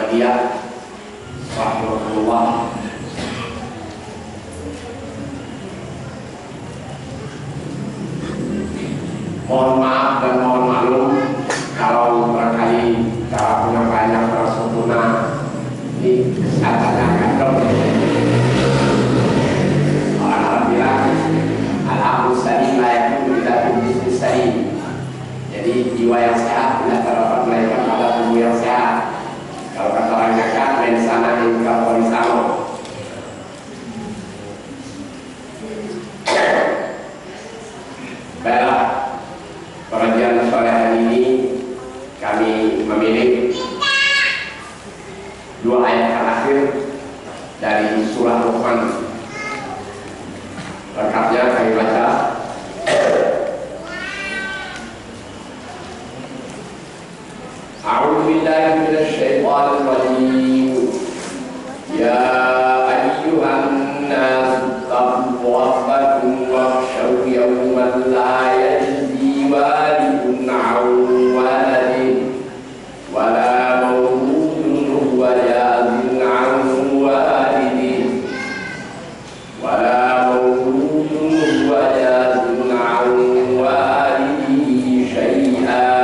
Muhammadiyah rahimahullah. Mohon maaf dan mohon maklum kalau barangkali cara penyampaiannya kurang sempurna. Ini katanya kandung. Orang bilang al-aqlu salim la yakunu illa bil jismi salim. Jadi jiwa yang sehat tidak terdapat melainkan pada tubuh yang sehat. Kalau kata orang Jakarta, main sana in corpore sano. Baiklah, pengajian sore hari ini kami memilih dua ayat terakhir dari surah Luqman. Lengkapnya kami baca. A'udzu billahi minasy syaithanir rajim. Ya ayyuhan nas taqu rabbakum wakhshaw yawman la yajzi walidun 'an waladihi wa la mawludun huwa jazin 'an walidihi wa la mawludun huwa jazin 'an walidihi shay'an.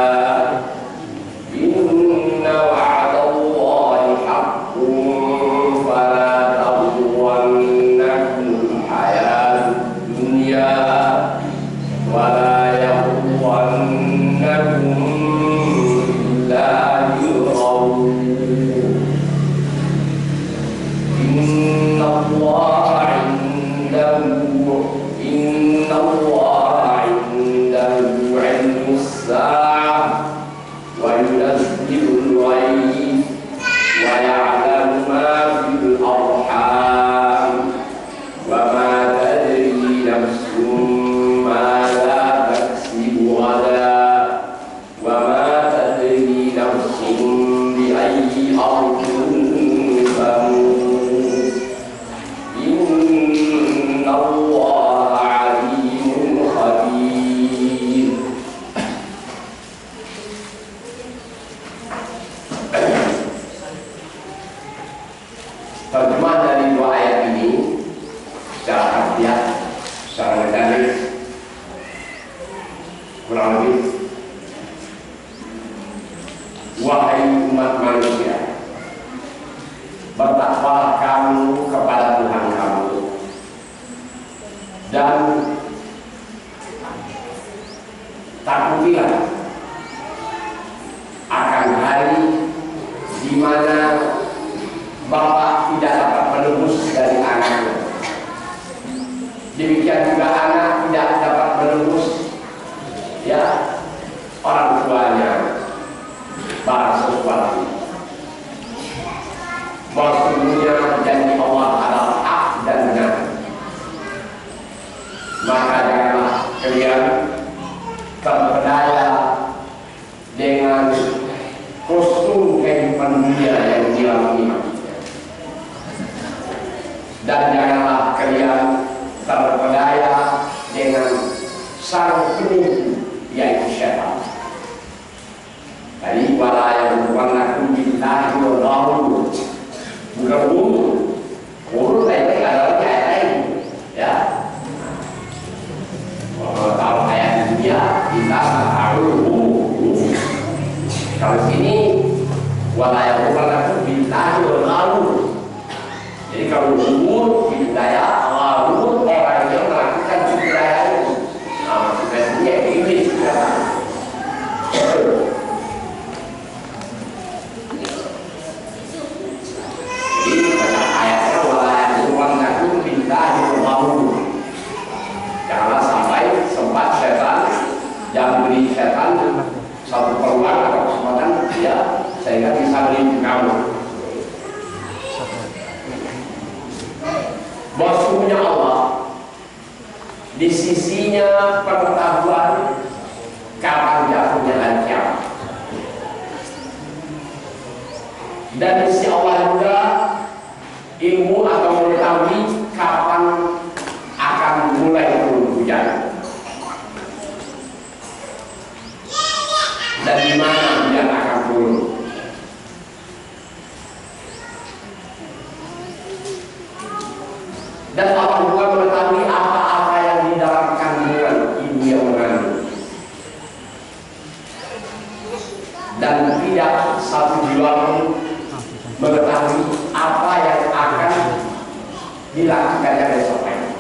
Terjemah dari dua ayat ini secara harfiah, secara metanik kurang lebih, wahai umat manusia, bertakwalah kamu kepada Tuhan kamu dan takutilah akan hari di mana bapak tidak dapat menebus dari anaknya. Demikian juga anak tidak dapat menebus orang tuanya barang sesuatu. Maksudnya janji Allah adalah hak dan benar. Maka janganlah kalian terpedaya dengan kostum kehidupan dunia yang dialami. Dan janganlah kalian terpedaya dengan sang penipu yaitu syaitan. Tadi wala yang berwarna billahi wa ghawur, bukan urut ayat adalah ayat lain, ya. Kalau ayat dunia kita tahu. Kalau sini wala yang berwarna billahi wa ghawur. Jadi kalau umur hidayah, umur orang yang melakukan hidayah itu, maksudnya iblis juga. Jadi ayatnya wala yu'minu billahi wa janganlah sampai sempat setan yang beri setan satu peluang atau kesempatan sehingga bisa menipu kamu. Maksudnya Allah di sisinya pengetahuan kapan jatuhnya hari kiamat, dan di sisi Allah juga ilmu atau mengetahui kapan akan mulai turun hujan dan di mana hujan akan turun. dan tidak satu jiwa pun mengetahui apa yang akan dilakukannya besok pagi,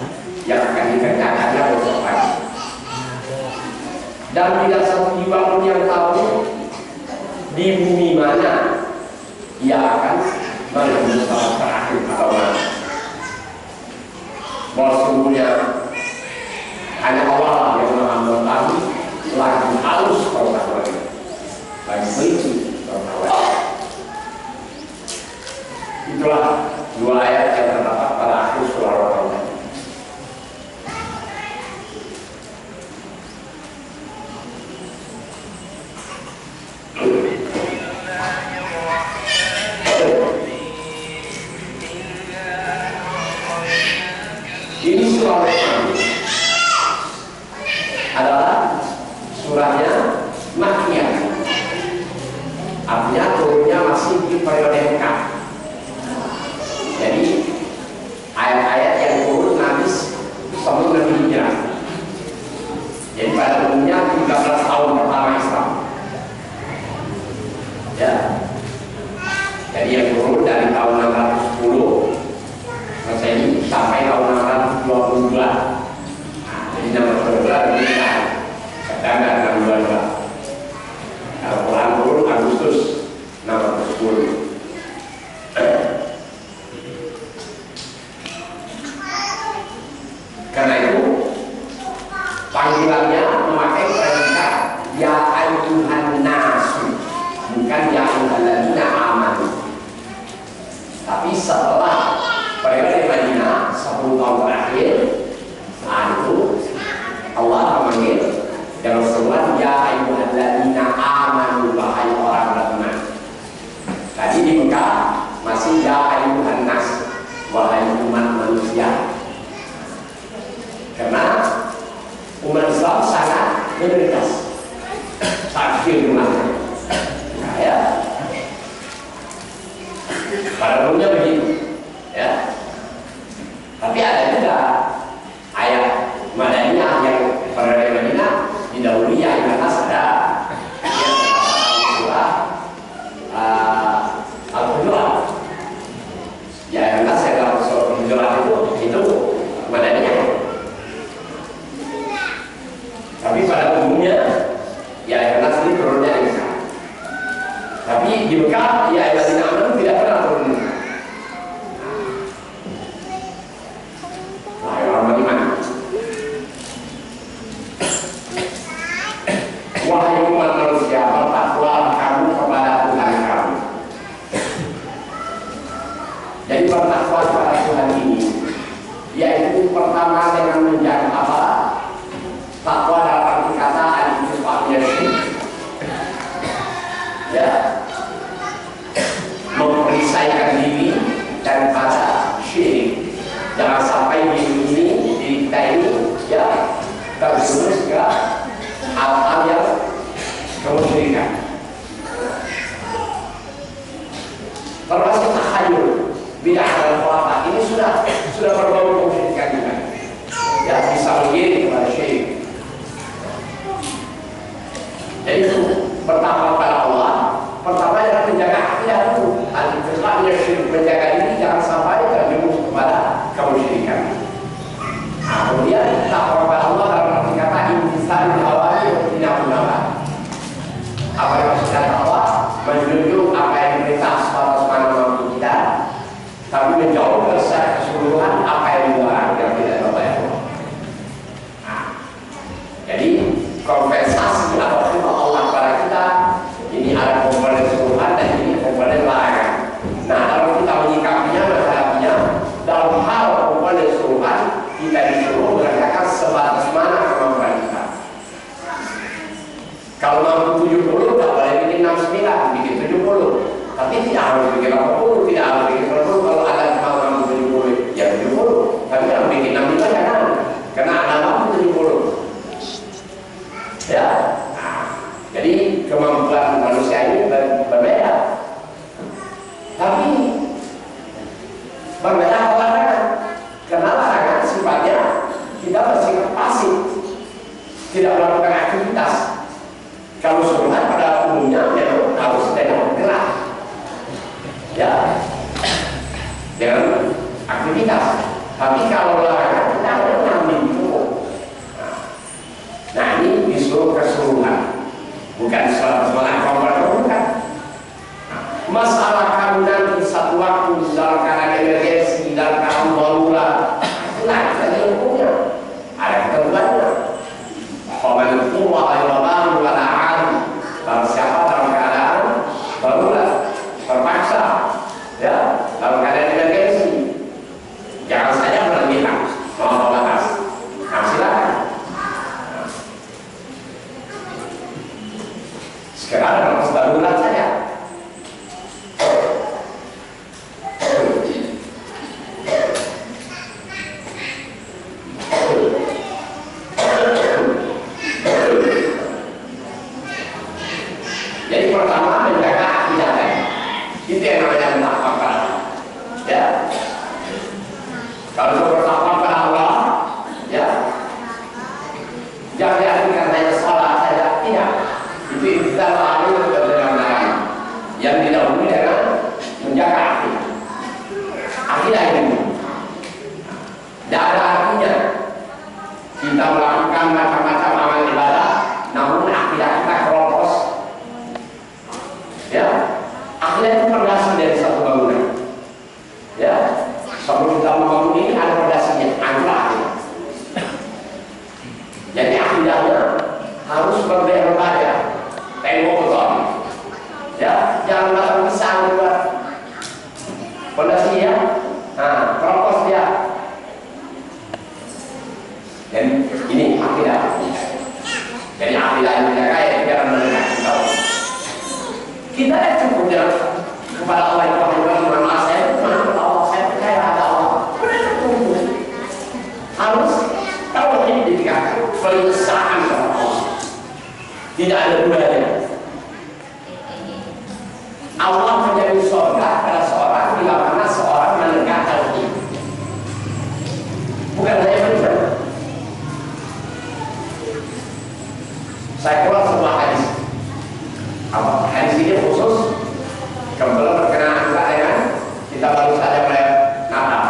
yang akan dikerjakannya besok pagi. Dan tidak satu jiwa pun yang tahu di bumi mana ia akan menuju saat terakhir atau mana. Bahwa sungguhnya hanya Allah yang maha mengetahui lagi halus pengetahuan, lagi teliti pengetahuan. Itulah dua ayat yang terdapat pada akhir surah Al-Qamar. Ini surah Al-Qamar adalah surahnya Makkiyah, artinya turunnya masih di periode Mekah. Jadi ayat-ayat yang turun Nabi sebelum Nabi hijrah. Jadi pada umumnya 13 tahun pertama Islam. Ya. Jadi yang turun dari tahun 610 Masehi sampai tahun 622. Nah, jadi 622 ini kan September 622. Kalau Quran turun Agustus 610. Karena itu panggilannya memakai predikat ya ayyuhan nasu, bukan ya ayyuhalladzina amanu. Tapi setelah periode Madinah 10 tahun terakhir, saat itu Allah memanggil dan Rasulullah ya ayyuhalladzina amanu, wahai orang beriman. Tadi di Mekah masih ya ayyuhan nas, wahai umat manusia. Karena umat Islam sangat minoritas, sangat firman. Nah, ya. Pada umumnya begitu, ya. Tapi ada juga ayat Madaniyah yang pada Madinah didahului ayat atas ada surah Al-Hujurat. Ya, ayat atas yang dalam surah Al-Hujurat itu Madaniyah. Tapi pada umumnya ya ayat nas ini turunnya di Mekah. Tapi di Mekah ya ayat nas tidak pernah turun. Nah, orang bagaimana? Wahai umat manusia, bertakwalah kamu kepada Tuhan kamu. Jadi bertakwa kepada Tuhan ini yaitu pertama dengan menjaga apa? Takwa dalam arti kata al-infaqnya ini, ya, memperisaikan diri daripada syirik. Jangan sampai diri kita ini, ya, terjerumus ke hal-hal yang kemusyrikan. Termasuk takhayul, bid'ah dan khurafat ini sudah berbau kemusyrikan juga. Ya, bisa mengiring kepada syirik. Jadi itu pertama pada Allah, pertama Masalah kamu nanti satu waktu dalam keadaan emergensi, dalam keadaan darurat, itulah kita hukumnya. Ada ketentuannya. Faman qurra ayyaman wa la'an. Barang siapa dalam keadaan darurat, terpaksa, ya, dalam keadaan emergensi, jangan saja berlebihan, mau batas. Nah, silakan. Sekarang dalam darurat saja. Jadi pertama menjaga akidah, itu yang namanya bertakwa. Ya, kalau bertakwa pada Allah, ya, jangan diartikan katanya salat saja, tidak. Itu kita lalu dengan yang didahului dengan menjaga akidah. Akidah ini tidak ada artinya kita melakukan macam-macam amal ibadah, namun akidah kita keropos. Ya, akidah itu fondasi dari satu bangunan. Ya, sebelum kita membangun ini ada fondasinya, itulah akidah. Jadi akidahnya harus berbeda-beda, tembok beton. Ya, jangan macam pisang buat fondasi ya. Nah, keropos dia. Dan ini akidah. Jadi akidah yang menjaga ya jangan menegakkan tahu. Kita cukup ya kepada Allah yang Tuhan saya Allah, saya percaya ada Allah. Harus tahu ini ditegakkan penyesalan kepada Allah. Tidak ada duanya. Allah menjadi surga pada seorang bila mana seorang menegakkan tauhid. Bukan saya benar. Saya keluar sebuah hadis. Apa hadis ini khusus kebetulan berkenaan juga dengan kita baru saja mulai Natal.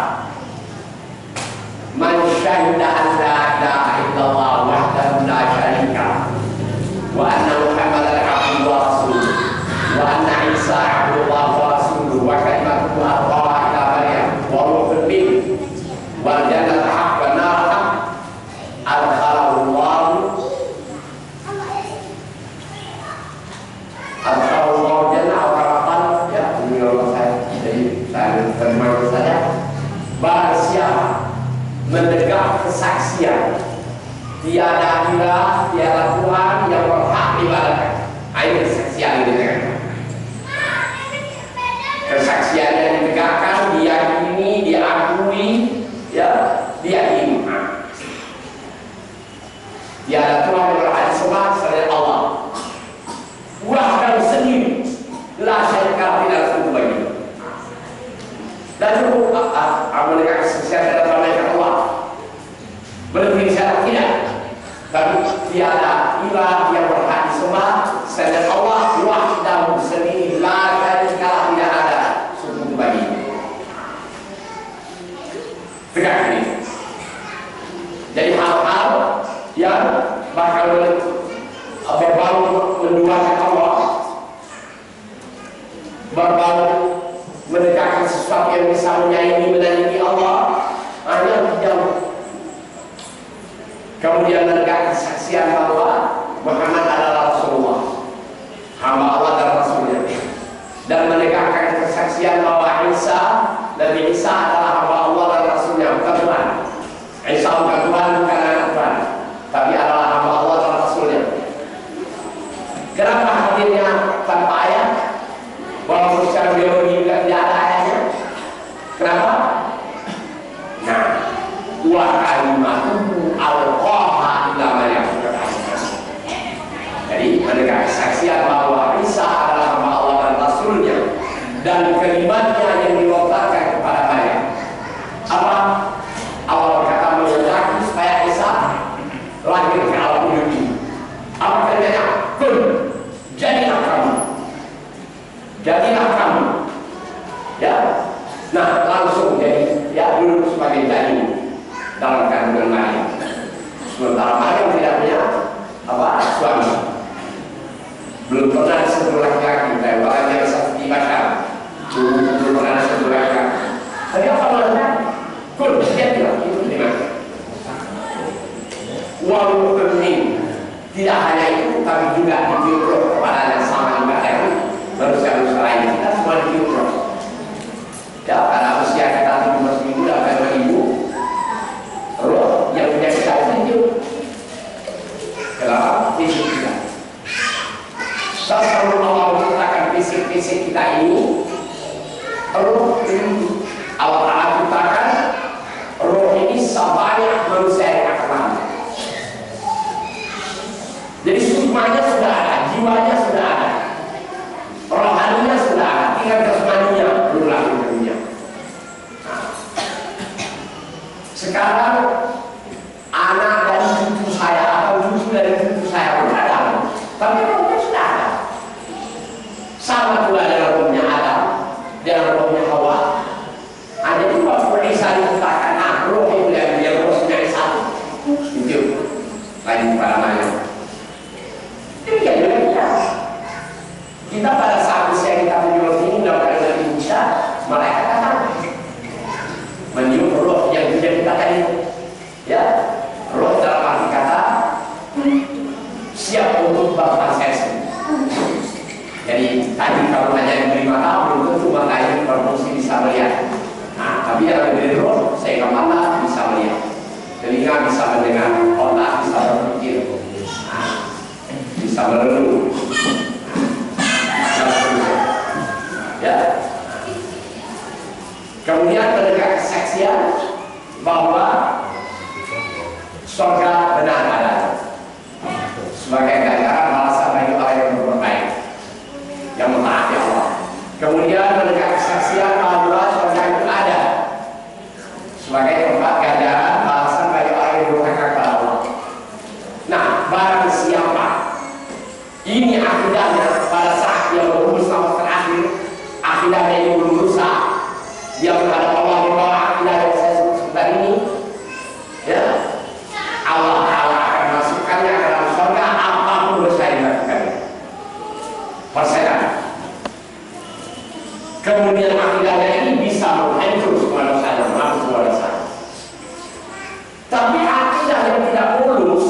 Man syahida an la ilaha illallah wahdahu la syarika wa anna Muhammadan abduhu wa rasuluh wa anna Isa abdullah wa rasuluh wa kalimatuhu alqaha ila Maryam wa ruhun minhu wal jannata haqq wa nar haqq adkhalahu Allah atau jannah atau harapan, ya, ini kalau saya jadi saya terima saja. Barang siapa menegak kesaksian tiada ilah, tiada Tuhan yang berhak diibadahkan, ini kesaksian ini kan. Kesaksian yang ditegakkan, diyakini, diakui, ya, diyakini. Tiada Tuhan yang berhak disembah selain Allah. Wahdahu sendiri, la syarika tidak sekutu bagi. Dan cukup menegakkan kesaksian dalam nama Allah. Melebihi syarat tidak. Tapi tiada ilah yang berhak disembah selain Allah. Wahdahu sendiri, la syarika tidak ada sekutu bagi. Tegakkan ini. Jadi hal-hal yang bakal berbau menduakan Allah, berbau menegakkan sesuatu yang bisa menyaingi menandingi Allah, hanya jauh. Kemudian menegakkan kesaksian bahwa Muhammad adalah Rasulullah, hamba Allah dan Rasulnya, dan menegakkan kesaksian bahwa Nabi Isa adalah hamba Allah dan Rasulnya, bukan Tuhan. Isa bukan Tuhan, bukan anak Tuhan, tapi adalah hamba Allah dan Rasulnya. Kenapa hadirnya tanpa ayat? Walaupun secara biologi juga tidak ada ayatnya. Kenapa? Nah, wa kalimatuhu alqaha ila Maryam. Jadi menegakkan kesaksian bahwa Isa adalah hamba Allah dan Rasulnya, dan kalimatnya yang dilontarkan kepada Maryam. Apa? Allah berkata menghendaki supaya Isa lahir ke alam dunia. Apa kalimatnya? Kun, jadilah kamu. Jadilah kamu. Ya. Nah, langsung jadi, ya, dulu sebagai janin dalam kandungan Maryam. Sementara Maryam tidak punya apa? Suami. Belum pernah disebut laki-laki, dan orang yang seperti masyarakat. fisik-fisik kita ini, roh ini Allah Ta'ala ciptakan, roh ini sebanyak manusia yang akan lahir. Jadi sukmanya sudah ada, jiwanya sudah ada, rohaninya sudah ada, tinggal jasmaninya belum lahir ke dunia. Nah, sekarang anak dari cucu saya atau cucu dari cucu saya belum ada, tapi rohnya sudah ada. Sama pula dengan rohnya Adam, dengan rohnya Hawa. Ada juga Isa dikatakan, nah roh itu yang rohnya satu, itu lain pada mana. Demikian juga kita pada saat usia kita menyuruh ini melakukan lebih bisa, malaikat datang menyuruh roh yang sudah kita tadi, ya, roh dalam arti kata siap untuk bapak saya sendiri. Jadi tadi kalau hanya diberi mata belum tentu mata ini berfungsi bisa melihat. Nah, tapi yang diberi roh sehingga mata bisa melihat, telinga bisa mendengar, otak bisa berpikir, nah, bisa merenung, ya. Kemudian mendengar kesaksian bahwa surga benar ada sebagai ganjaran balasan bagi orang yang berbuat baik, yang mentaati Allah. Kemudian mendengar kesaksian bahwa surga itu ada sebagai tempat ganjaran balasan bagi orang yang durhaka kepada Allah. Nah, barang siapa ini akidahnya pada saat dia berumur sampai terakhir, akidahnya ini belum rusak, dia menghadap Allah di bawah akidah yang saya sebut sebentar ini, ya, Allah Ta'ala akan masukkannya ke dalam surga apapun dosa yang dilakukannya. Persetan. Kemudian akidahnya ini bisa menghancur semua dosa dan menghapus semua dosa. Tapi akidah yang tidak mulus,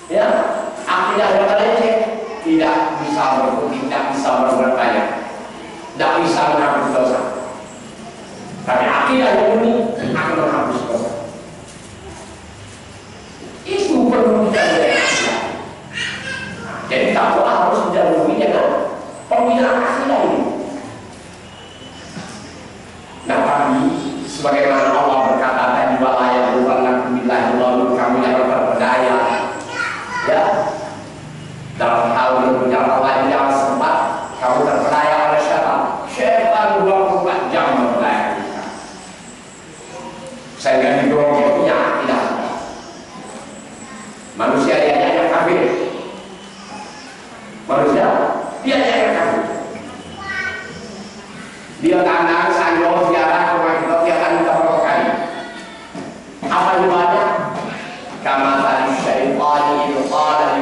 ya, akidah yang leceh, tidak bisa berkutik, tidak bisa berbuat banyak, tidak bisa menghapus dosa. Tapi akidah yang murni akan menghapus dosa. Itu perlu kita belajar. Jadi takwa harus didahului dengan pembinaan akidah ini. Nah, kami sebagaimana Allah berkata tadi, wala yaghurrannakum billahi ghurur, kamu jangan terpedaya, ya, dalam hal berbicara Allah jangan sempat kamu terpedaya oleh syaitan. Syaitan 24 jam memperdaya kita, sehingga didorong punya akidah. Manusia diajaknya kafir, manusia diajaknya kafir. Dia kandang sanjol ziarah rumah kita tiap hari kita berapa kali. Apa jawabannya? Kama tadi syaitani itu qala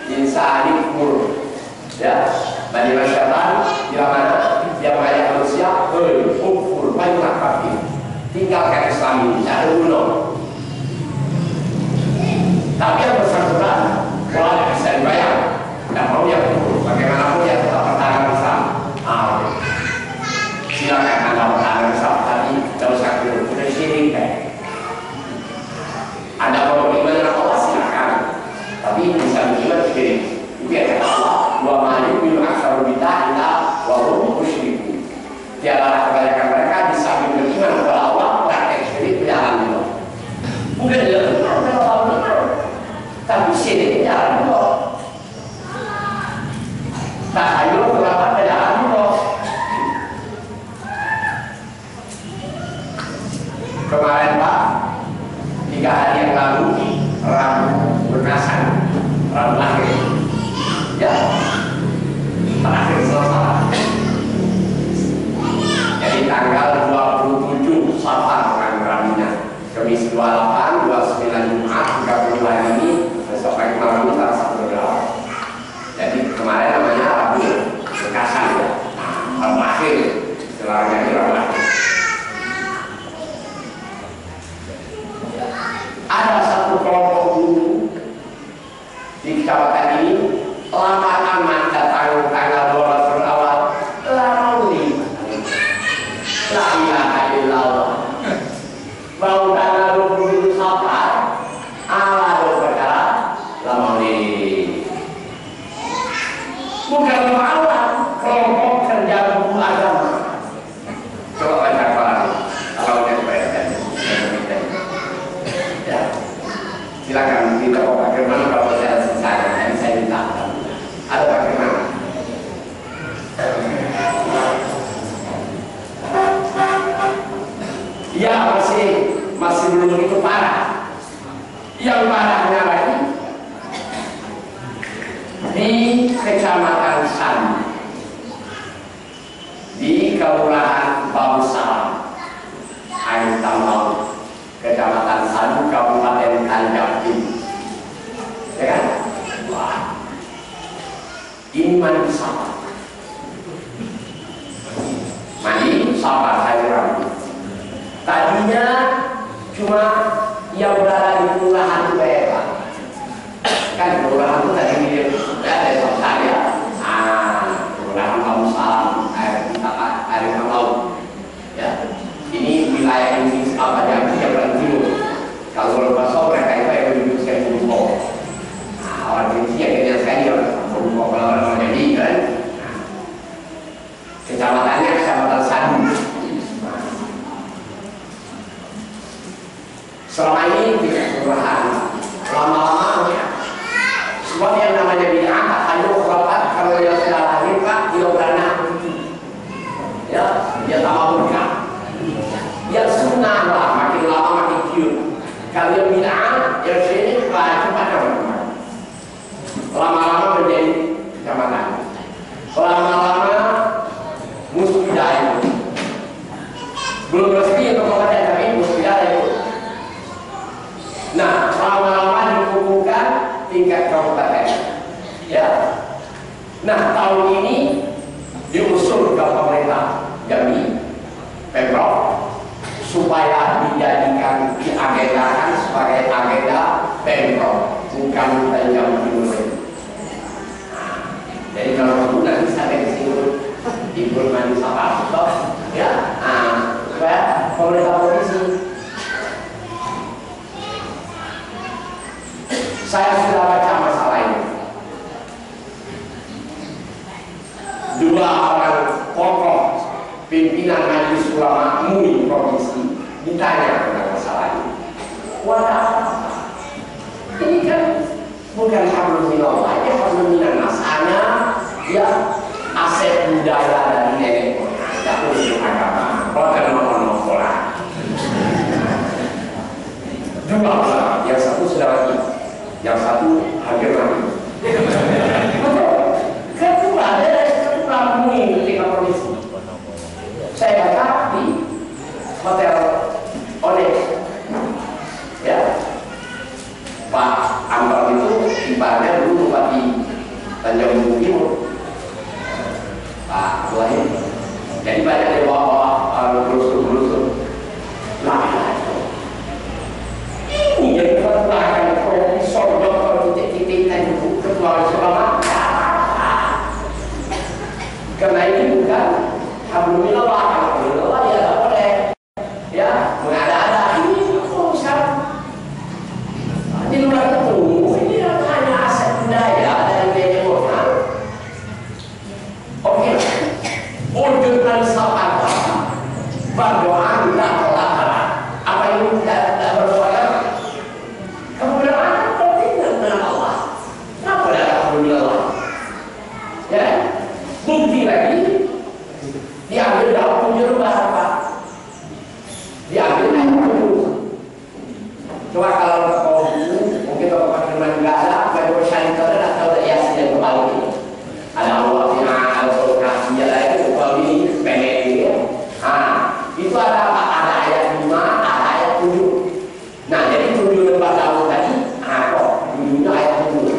insani kufur. Ya, bagi masyarakat dia mana? Dia mengajak manusia, kufur, banyak kafir. Tinggalkan Islam ini, ada guna. Tapi yang bersangkutan, wala bisa dibayar. Dan mau dia kufur, bagaimanapun dia tetap bertahan Islam. Silakan anda bertahan Islam tadi, tidak usah kufur, sudah syirik kan. Anda mau beriman dengan Allah silakan, tapi bisa beriman syirik. Itu yang kata Allah, wa ma yu'minu aktsaruhum billahi illa wa hum musyrikun. Tiadalah kebanyakan mereka bisa beriman kepada Allah praktek syirik berjalan dulu. Bukan jalan Allah, tapi syirik jalan dulu. Tahayul berlapan jalan dulu. Kemarin Pak, 3 hari yang lalu, Rabu Berkasan, Rabu akhir, ya, terakhir selesai. Jadi tanggal 27 Safar kan Rabunya, Kamis 28, 29 Jumat, 30 hari ini, besok pagi malam ini salah 1 Jadi kemarin namanya Rabu Berkasan, ya, Rabu akhir, istilahnya ini Rabu akhir. Ada satu kelompok guru di kecamatan ini lama amat datang tanggal 12 awal lalu la ilaha illallah mau tanggal 20 belum begitu parah. Yang parahnya lagi di Kecamatan Sandi, di Kelurahan Bangsa, Air Tambang, Kecamatan Sandi, Kabupaten Tanjung Pinang. Ya kan? Wah, ini mandi sampah. Mandi sampah hari Rabu. Tadinya cuma yang berada di kelurahan itu Pak. Kan kelurahan itu tadi mirip ada sama saya. Kelurahan Bangsa, air laut. Ya, ini wilayah ini apa yang timur. Kalau Basau mereka itu yang menuju ke Bungkol. Orang Indonesia yang saya Bungkol kalau jadi kan. Kecamatannya Kecamatan Sandi. Selama ini tidak kelurahan, lama-lama ya. Sebab yang namanya bid'ah hanya khurafat, kalau yang sudah lahir Pak tidak beranak. Ya, dia tambah berkah. Yang sunnah lah, makin lama makin kiur. Kalau yang bid'ah, yang sini cepat teman-teman. Lama-lama menjadi kecamatan. Lama-lama musbidah itu. Belum resmi untuk mengatakan tapi musbidah itu. Nah, lama-lama dikukuhkan tingkat kabupaten. Ya. Nah, tahun ini diusul ke pemerintah Jambi, Pemprov, supaya dijadikan diagendakan sebagai agenda Pemprov, bukan Tanjung Pinang. Jadi kalau kamu nanti sampai ke sini implementasi apa, ya, supaya pemerintah provinsi. Saya sudah baca masalah ini. Dua orang tokoh pimpinan Majelis Ulama MUI provinsi ditanya tentang masalah ini. Wadah, ini kan bukan hablum minallah, ini hablum minannas. Hanya ya aset budaya dari nenek moyang, tidak untuk agama. Bahkan mau sekolah. Dua orang, yang satu sudah mati, yang satu hampir mati. Kedua, kedua MUI tingkat provinsi. Saya baca di Hotel Onyx, ya. Pak Anton itu ibaratnya dulu bupati Tanjung Timur, Pak Wahid. Jadi banyak yang bawa berusur-berusur. Ini yang dikatakan profesor dokter titik-titik dan ketua ulama. Karena ini bukan hablum minallah, hablum minallah ya tidak boleh. Ya, mengada-ada ini urusan di luar itu. Ini hanya aset budaya dari nenek moyang. Oke, wujud falsafat berdoa tidak terlarang. Apa itu tidak berdoa? Kemudian berarti dengan Allah. Kenapa tidak hablum minallah? Ya, bukti lagi. Diambil daun tunjuk apa? Diambil daun tunjuk. Coba kalau kau mungkin kalau pakai firman nggak ada, baju syarikat ada atau ada yasin yang kembali ini. Ada Allah ada Quran, ya itu kalau ini pendek ini. Itu ada apa? Ada ayat 5, ada ayat 7. Nah, jadi 7 lembar daun tadi, kok 7-nya ayat 7.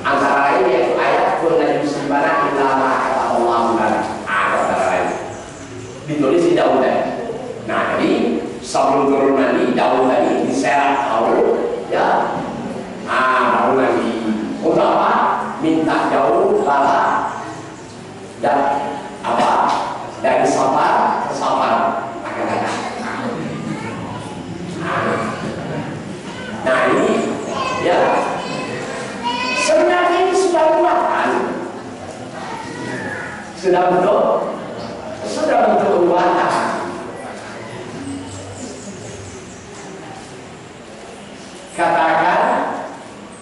Antara lain yaitu ayat Qul simbaran ilama Allah bukan. Ditulis di daun tadi. Nah, jadi sebelum turun nanti daun tadi diserak tahu, ya. Baru nanti untuk apa? Minta jauh lala dan apa? Dari sabar ke sabar akan datang. Nah ini, ya. Sebenarnya ini sudah buatan, sudah bentuk buatan. Katakan,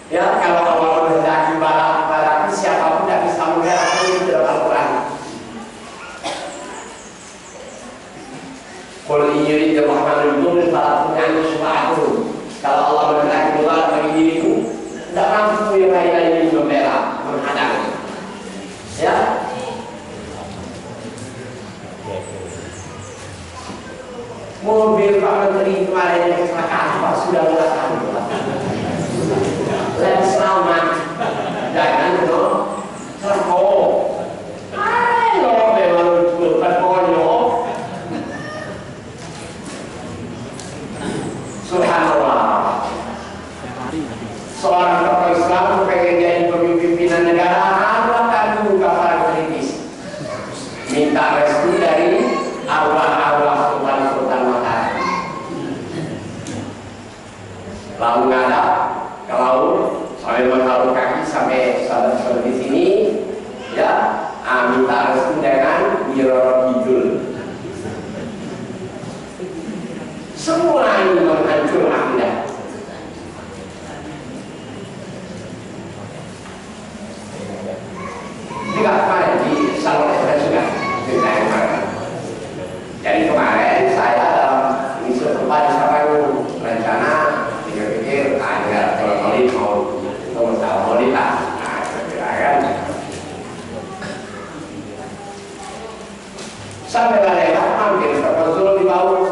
ya kalau Allah menghendaki barang siapapun tidak bisa menggerakkan itu dalam Al-Quran. Qul in yuridillahu tulis para punya sesuatu. Kalau Allah berkenan keluar bagi diriku, tidak mampu yang lain-lain ini membela, menghadang. Ya. Mobil Pak Menteri kemarin yang kecelakaan Pak sudah mengatakan lebih selamat jangan itu terkau ayo memang berkonyo subhanallah seorang tokoh Islam pengen jadi pemimpinan negara akan buka para kritis minta restu dari arwah-arwah sultan-sultan Mataram lalu ngadap ke laut sampai menghalu kaki sampai sahabat di sini ya minta restu dengan Wiroro Kidul semua ini menghancur akidah juga kemarin di salon saya juga cerita yang kemarin jadi kemarin saya dalam misi tempat disampaikan rencana pikir-pikir agar kalau Maulid mau masalah Maulid lah kan sampai lewat hampir ke konsul di bawah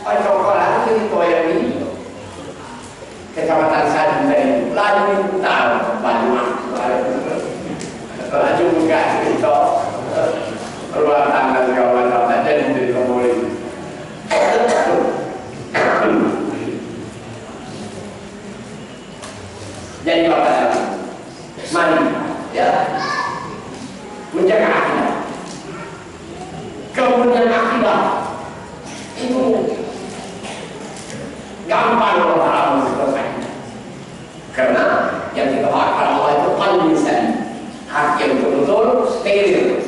cokolan itu di Toyami kecamatan Sadi dari laju putar Banyumas laju buka itu ruang tangga kawan saja jadi Maulid jadi apa mari ya menjaga akidah kemudian akidah itu gampang orang selesai karena yang kita bahas Allah itu paling bisa hak yang betul-betul steril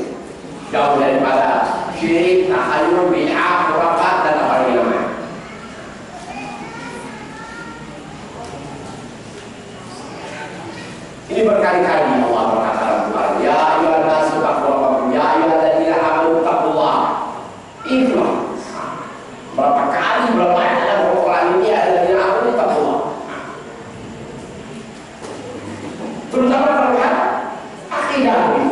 jauh daripada syirik, tahayul, bid'ah, khurafat dan apa lagi namanya. Ini berkali-kali Allah berkata dalam Quran, ya ayyuhan nasu taqullah, ya ayyuhalladzina amanu taqullah. Itulah berapa kali berapa ayat dalam Quran ini alladzina amanu taqullah. Terutama terlihat akidah ini.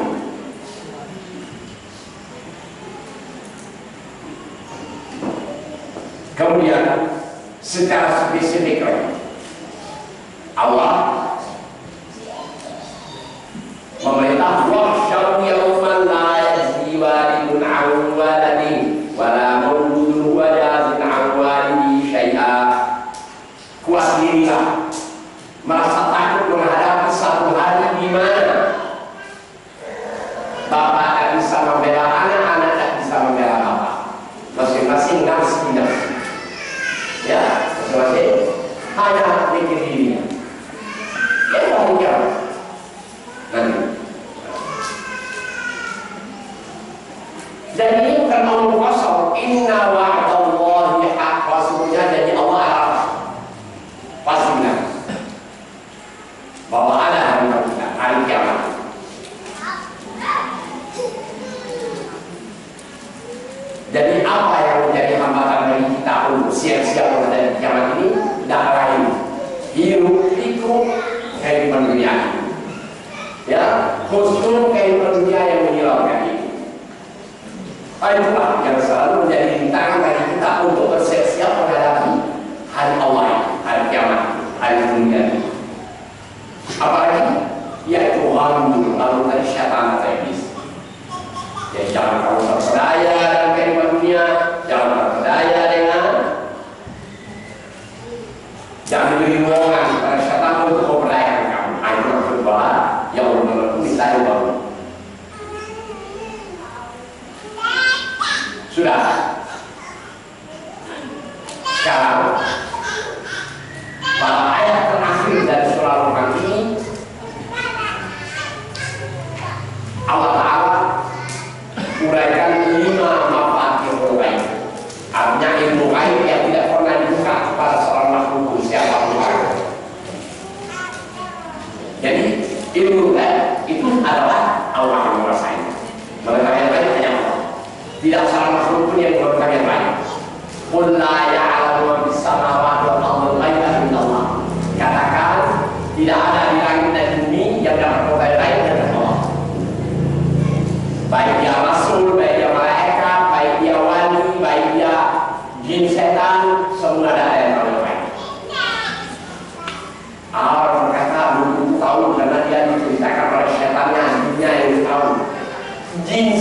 Kemudian secara spesifik Allah memerintah wahsyau yauman la yajzi walidun an waladihi wala mauludun huwa jazin an walidihi syai'a. Kuat dirilah merasa takut menghadapi satu hari di mana bapak tak bisa membela anak, anak tak bisa membela bapak, masing-masing nafsi-nafsi ya, masing-masing hanya mikir dirinya ya bahagia nanti. Dan ini bukan omong kosong, inna wa'adallahi haq, sesungguhnya janji Allah arah pasti benar bahwa ada hari kiamat. Jadi apa yang menjadi hambatan bagi kita untuk siap-siap menghadapi kiamat ini? Tidak lain hidup pikuk kehidupan dunia ini. Ya, khusus kehidupan dunia yang menyilaukan ini. Itulah yang selalu menjadi rintangan bagi kita untuk bersiap-siap menghadapi hari Allah, hari kiamat, hari dunia ini. Apalagi yaitu lalu dari syaitan atau iblis. Ya, jangan kamu terpedaya dengan kehidupan dunia, jangan terpedaya dengan jangan diberi ruangan pada syaitan untuk memperdayakan kamu. Itu maksud bahwa yang minta yang baru. Sudah. Sekarang pada ayat terakhir dari surah Al-Qur'an ini Allah Ta'ala uraikan 5 mafatihul ghaib. Artinya ilmu ghaib yang tidak pernah dibuka kepada seorang makhluk siapapun. Jadi ilmu ghaib itu adalah Allah yang menguasai. Mengetahui yang lain hanya Allah. Tidak seorang makhluk pun yang mengetahui yang lain. Qul la ya'lamu man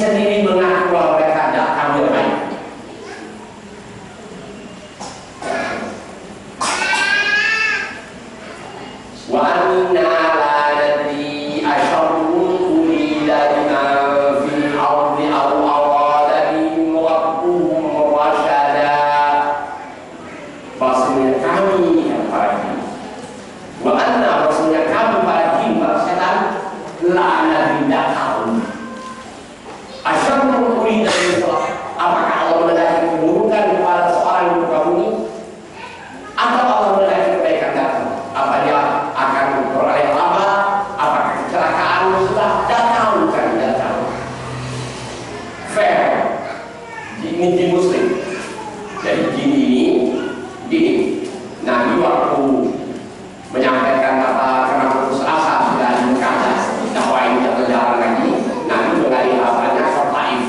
sendiri mengaku bahwa mereka tidak tahu yang lain. Wa anna la nadri asyarrun urida biman fil ardi aw arada bihim rabbuhum rasyada. Bahasanya kami yang para jin. Wa anna bahasanya kami para jin para setan la nadri tidak tahu. Asyarrun urida biman, apakah Allah menghendaki keburukan kepada seorang yang berkabuni atau Allah menghendaki kebaikan datang? Apa dia akan beroleh lama? Apakah kecelakaan sudah datang? Kan datang. Fair. Ini jin muslim. Jadi jin ini gini. Nabi waktu menyampaikan apa karena putus asa sudah di Mekah, dakwah ini atau jalan lagi, Nabi mengalih harapannya ke Taif.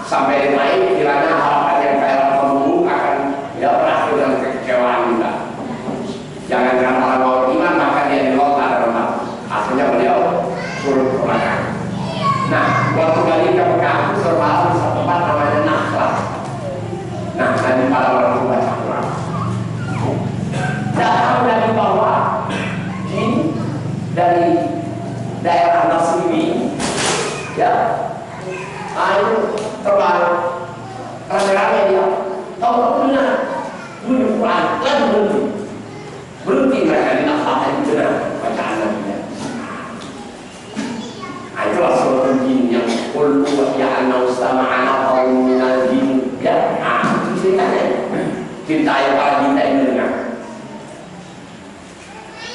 Sampai di Taif kiranya harapan yang kayak pembunuh akan ya berakhir dengan kekecewaan juga. Jangan karena orang mau iman maka dia dilontar tempat. Akhirnya beliau turun ke belakang. Nah, waktu balik ke Mekah itu serba di satu tempat namanya Nakhlah. Nah, nanti pada orang baca Quran. Datang dari bawah jin dari daerah Nasribi, ya, itu terbang rame-rame dia. Tahu benar, bunyi Quran lalu berhenti mereka di Nakhlah yang benar bacaan Nabi. Itulah surat jin yang qul wahya ustama'ana qawmun minal jin, ya. Ceritanya cerita yang para jin tadi mendengar.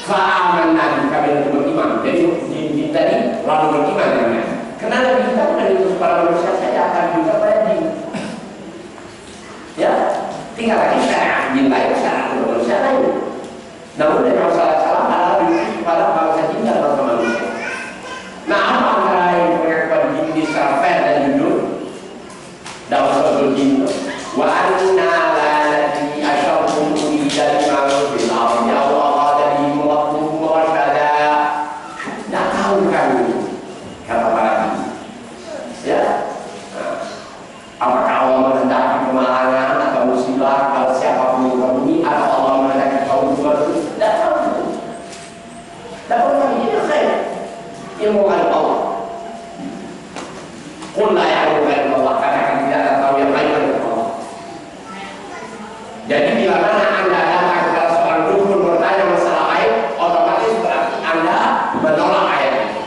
Fa'aman Nabi kami beriman. Jadi jin tadi lalu beriman dengan. Karena Nabi kita bukan itu para manusia saja, akan juga pada jin. Ya, tinggal lagi syariat jin lain, syariat manusia lain. Namun dari masalah-masalah adalah pada bangsa jin dan bangsa manusia. Nah, apa antara yang pengakuan jin di secara fair dan jujur dalam suatu jin? Wa anna la nadri asyarrun urida biman fil ardi aw arada bihim rabbuhum rasyada. Tidak tahu kami, kata para jin. Ya, apakah Allah menghendaki kemalangan atau musibah kepada siapapun yang berbunyi, atau Allah menghendaki kaum baru? Tidak tahu. Dapat kami ini khair. Ilmu Allah. Qul la ya'lamu ghaiba Allah, katakan tidak tahu yang lain dari Allah. Jadi bila mana Anda datang kepada seorang dukun bertanya masalah lain, otomatis berarti Anda menolak ayat ini.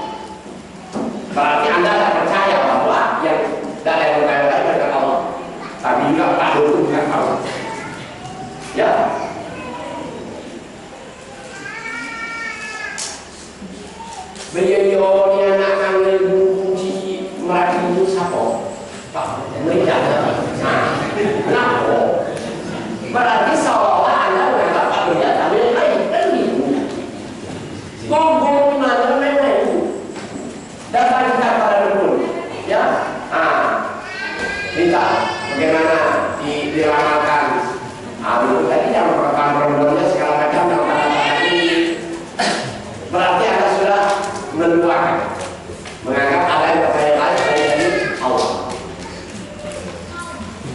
Berarti Anda tidak percaya bahwa yang tidak ada yang lain dari Allah. Tapi juga tak dukun bukan Allah. Ya. Beliau ni anak kami kunci Merapi itu siapa? Pak, mereka. Kenapa? Berarti seolah-olah Anda menganggap Pak Beliau tapi yang lain kan gitu. Ngomong di mana memang itu. Datang kita pada dukun, ya. Minta bagaimana diramalkan. Dukun tadi yang merupakan perempuannya segala macam yang kata-kata ini. Berarti Anda sudah menduakan, menganggap ada yang percaya lain dari Allah.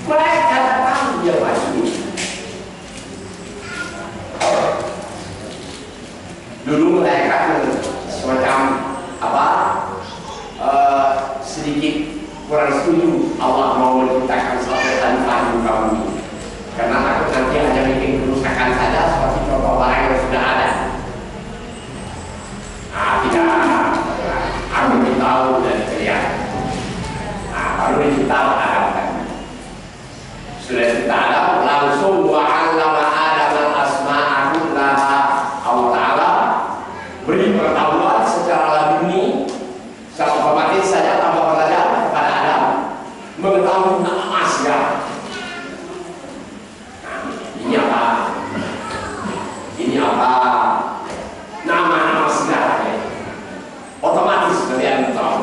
Mereka datang dia pasti. Dulu mereka semacam apa? Sedikit kurang setuju Allah mau menciptakan suatu khalifah di muka bumi. Karena takut nanti hanya bikin kerusakan saja seperti contoh barang yang sudah ada. Tidak, aku tahu dari kalian. Baru kita Adam kan. Sudah kita Adam langsung wa'allama Adam al-asma'a kullaha. Allah Ta'ala beri pengetahuan secara laduni, secara otomatis saja tanpa pelajaran kepada Adam mengetahui nama segala. Ini apa? Ini apa? Nama-nama segalanya. Otomatis kalian tahu.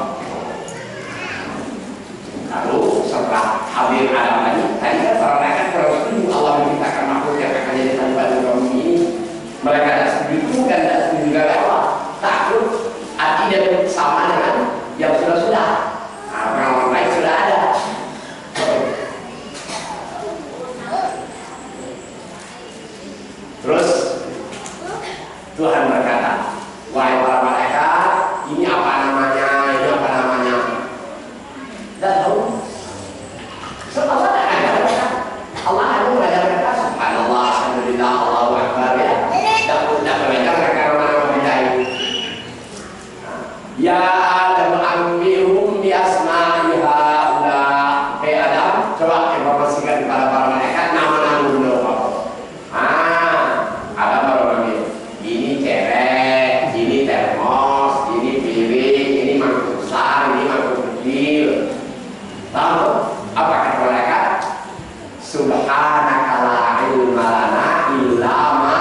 Lalu Tidak tahu. So, Allah tak ajar mereka. Allah hanya mengajar mereka. Subhanallah, alhamdulillah, Allahu Akbar ya. Tidak mengajar mereka mana-mana bidai. Ya Adam ambihum bi asma'iha ula. Oke Adam, coba informasikan kepada para malaikat nama-nama dulu Pak. Adam baru ambil. Ini cewek, ini termos, ini piring, ini mangkuk besar, ini mangkuk kecil. Tahu apa kata malaikat? Subhanaka la ilma lana illa ma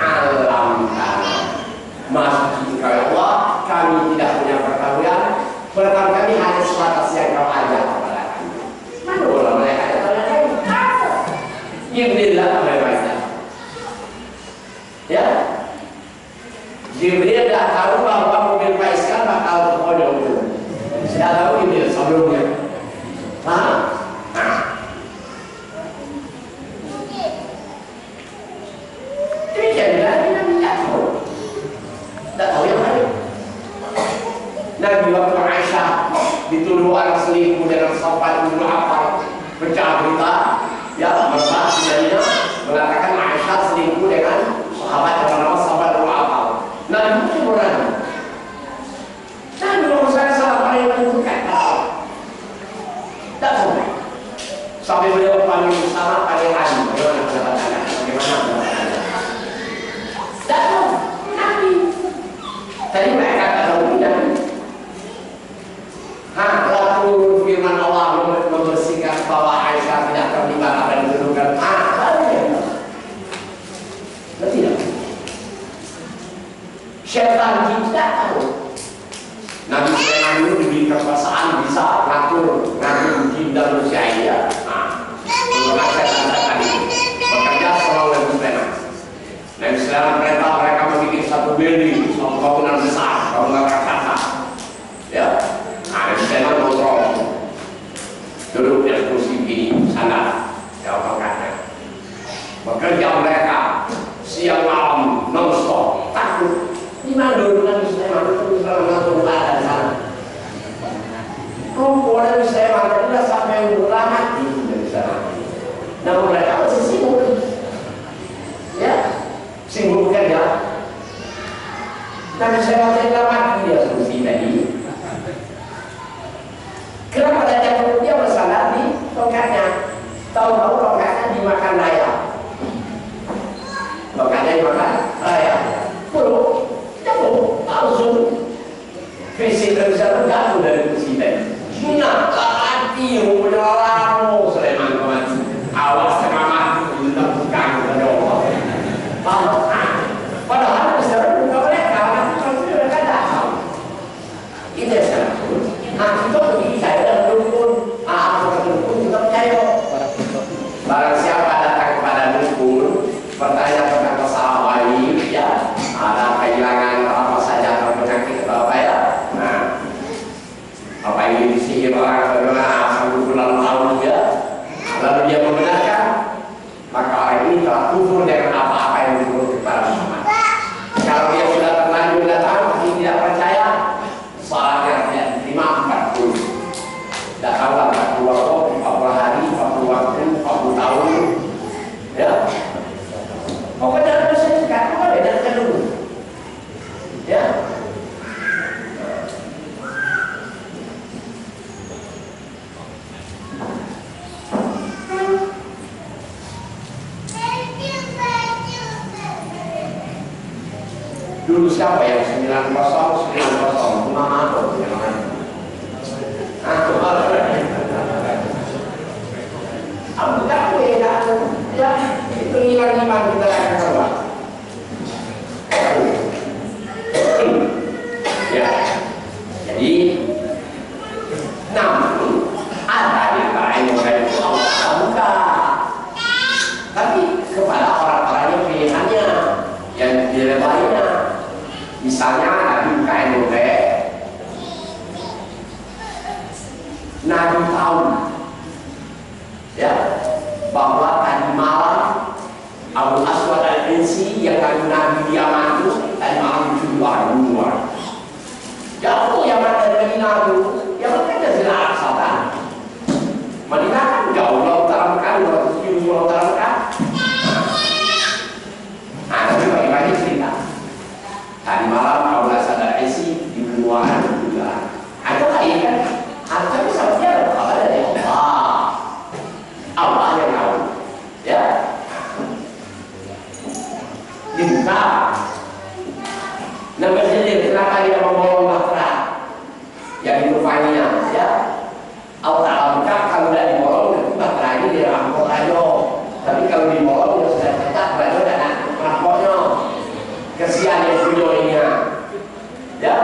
'allamtana. Maksud kita ya Allah, kami tidak punya pengetahuan, pengetahuan kami hanya sebatas yang kau ajar kepada kami. Mana boleh mereka yang tahu? Jibril lah mereka. Ya, Jibril dah tahu bahwa mobil Faisal bakal terkodok itu. Sudah tahu Jibril sebelumnya. Paham? Demikian juga Nabi tidak tahu. Tidak tahu yang lain. Nabi waktu Aisyah dituduh orang selingkuh dengan Safwan bin Affan, pecah berita, ya berbahas darinya mengatakan Aisyah selingkuh dengan sahabat yang bernama Safwan bin Affan. Nabi itu berani. Nabi Muhammad SAW paling menunjukkan tahu. Tak tahu. Sampai beliau paling sama paling ahli. Bagaimana pendapat Anda? Bagaimana pendapat Anda? Tak tahu. Nabi. Tadi mereka tak tahu tidak. Waktu firman Allah membersihkan bahwa Aisyah tidak terlibat apa yang dituduhkan. Tidak. Syaitan tidak tahu. Nabi Sulaiman itu diberi kekuasaan bisa ngatur jin dan manusia dia. Menggunakan syaitan tadi bekerja selama Nabi Sulaiman. Nabi Sulaiman perintah mereka membuat satu building, satu bangunan besar, bangunan raksasa. Ya. Nabi Sulaiman kontrol, duduk di kursi ini, sana, jauh pangkatnya. Bekerja mereka siang malam non-stop, takut. Di mana dulu Nabi Sulaiman itu selalu ada di sana. Rumput Nabi Sulaiman sudah sampai umur mati dari sana. Namun mereka masih sibuk, ya, sibuk bekerja. Nabi Sulaiman sudah mati dia kursi tadi. Kenapa dia bersandar di tongkatnya? Tahu-tahu tongkatnya dimakan raya. Tongkatnya dimakan raya. Buruk, jatuh, langsung fisik dan bisa terjatuh dari kursi tadi. Nah, hati menyelamu Sulaiman mati. Awas tengah mati tentang tukang berdoa. Padahal besar bukan mereka, tapi mereka datang. Itu yang saya maksud. Kita begini saya dan dukun, dukun kita percaya. Barang siapa datang kepada dukun, bertanya tentang masalah wali, ya, ada kehilangan apa saja atau penyakit atau apa ya. Nah, apa ini disihir orang bagaimana asal dukun lalu ya, lalu dia membenarkan, maka orang ini telah kufur dengan apa-apa yang dituruti kepada Muhammad. Kalau dia sudah terlanjur datang, masih tidak percaya, salatnya tidak diterima 40. Tidak tahu 40 waktu, 40 hari, 40 waktu, 40 tahun. Ya. Pokoknya ada sertifikat, apa bedakan dulu. Ya. Dulu siapa yang 90 Imam Abu yang mana? Abu Dhabi ya itu hilang iman kita akan keluar. Ya, jadi namun ada di antara yang itu Allah buka, tapi kepada orang-orang yang pilihannya yang dilebarnya. Misalnya Nabi KNOB, Nabi tahu ya bahwa tadi malam Abu Aswad Al-Insi yang Nabi Yaman itu tadi malam itu luar. Ya Allah Yaman dari Madinah itu, Yaman kan dari Arab Selatan. di bawah yang sudah cetak berarti ada rapotnya kesian yang videonya ya.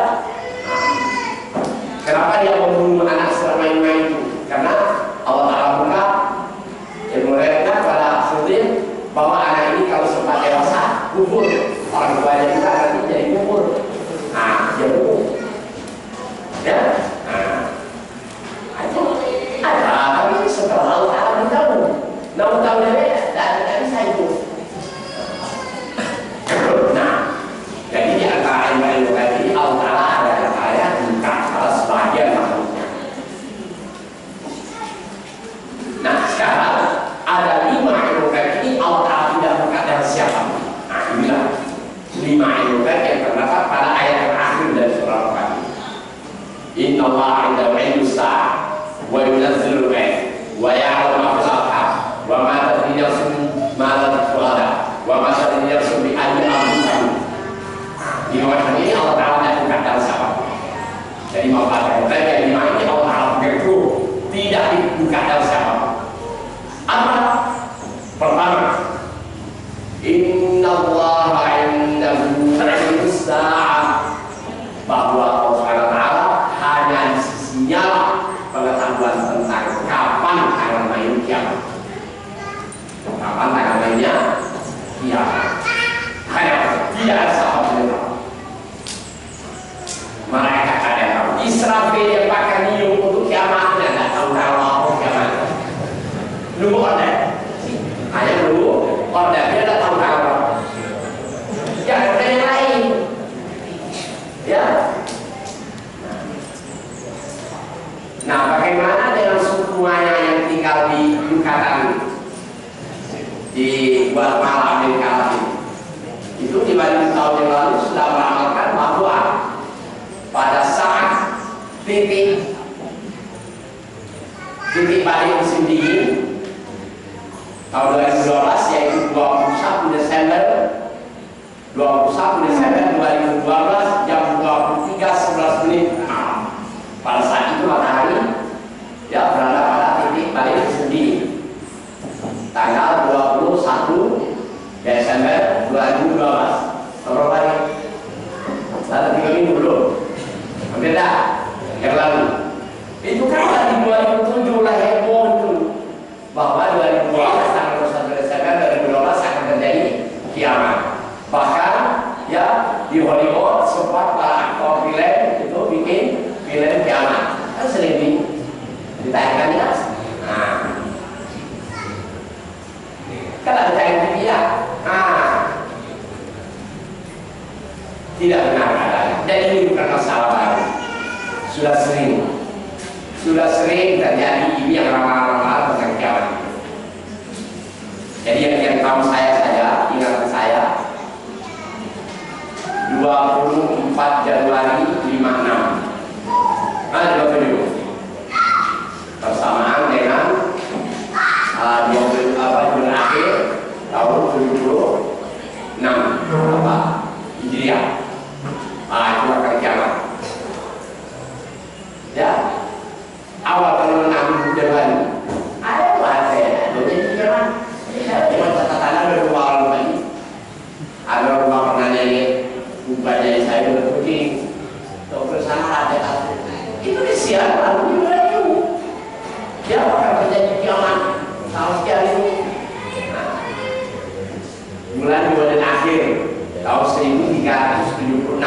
Kenapa dia membunuh anak secara main-main itu? Karena Allah Ta'ala buka ilmu mereka pada Khidir bahwa anak ini kalau sempat dewasa kufur, orang tuanya juga nanti jadi kufur. Nah, dia kufur ya. Nah, itu ada, tapi setelah Allah Ta'ala beritahu 6 tahun ini tidak bisa itu. Nah, jadi di antara ilmu ini Allah Ta'ala ada ayat buka salah sebagian makhluknya. Nah, sekarang ada 5 ilmu ini Allah Ta'ala tidak buka dari siapa. Nah, inilah 5 ilmu yang terdapat pada ayat terakhir dari surah Al-Fatihah. Inna Allah indahu ilmus sa'ah wa yunazzilul ghaith wa ya'lamu ma fil arham wa ma tadri nafsun ma tadri ghadan wa ma tadri nafsun bi ayyi ardin tamut. Di macam ini Allah Ta'ala tidak buka dari siapa. Jadi mau pakai yang 5 ini Allah Ta'ala begitu tidak dibuka dari siapa. Apa? Pertama, Inna Allah indahu ilmus sa'ah, bahwa Allah Ta'ala hanya di sisinya pengetahuan tentang kapan tanggal main kiamat. Kapan tanggal mainnya kiamat. Hanya tidak ada siapa yang tahu. Mereka ada yang tahu. Israfil yang pakai nium untuk kiamatnya tidak tahu kalau kiamat. Nunggu order, hanya nunggu order, dia tidak tahu kalau. Ya ada yang lain, ya. Nah, bagaimana dengan sukunya yang tinggal di Yucatan, di Guatemala, Amerika Latin? Itu di balik tahun yang lalu sudah meramalkan bahwa pada saat titik balik musim dingin tahun 2012, yaitu 21 Desember 2012 jam 23.11 menit. Pada saat itu matahari ya berada pada titik balik musim dingin tanggal 21 Desember 2012. Berapa hari? Ada 3 minggu belum? Hampir dah yang lalu. Itu kan di 2007 lah heboh itu bahwa 2012 tanggal 21 Desember 2012 akan terjadi kiamat. Bahkan ya di Hollywood sempat para aktor film itu bikin film kiamat. Kan sering ditayangkan ya. Nah, kan ada tayang TV ya. Nah, tidak benar adanya. Dan ini bukan masalah baru. Sudah sering terjadi ini yang ramal-ramal tentang kiamat. Jadi yang tahu saya ingatan saya 24 Januari 56. Ada 27 bersamaan dengan bulan akhir tahun 76 Hijriah. Itu akan kiamat. Ya, awal tahun 6 Januari ada bahasa ya, jadi kiamat. Cuma catatan ada 2 orang lagi. Ada orang pernah nyanyi bukannya saya udah kucing atau bersama ada itu disiar lalu juga itu dia akan terjadi kiamat tahun sekian itu. Nah, bulan akhir tahun 1376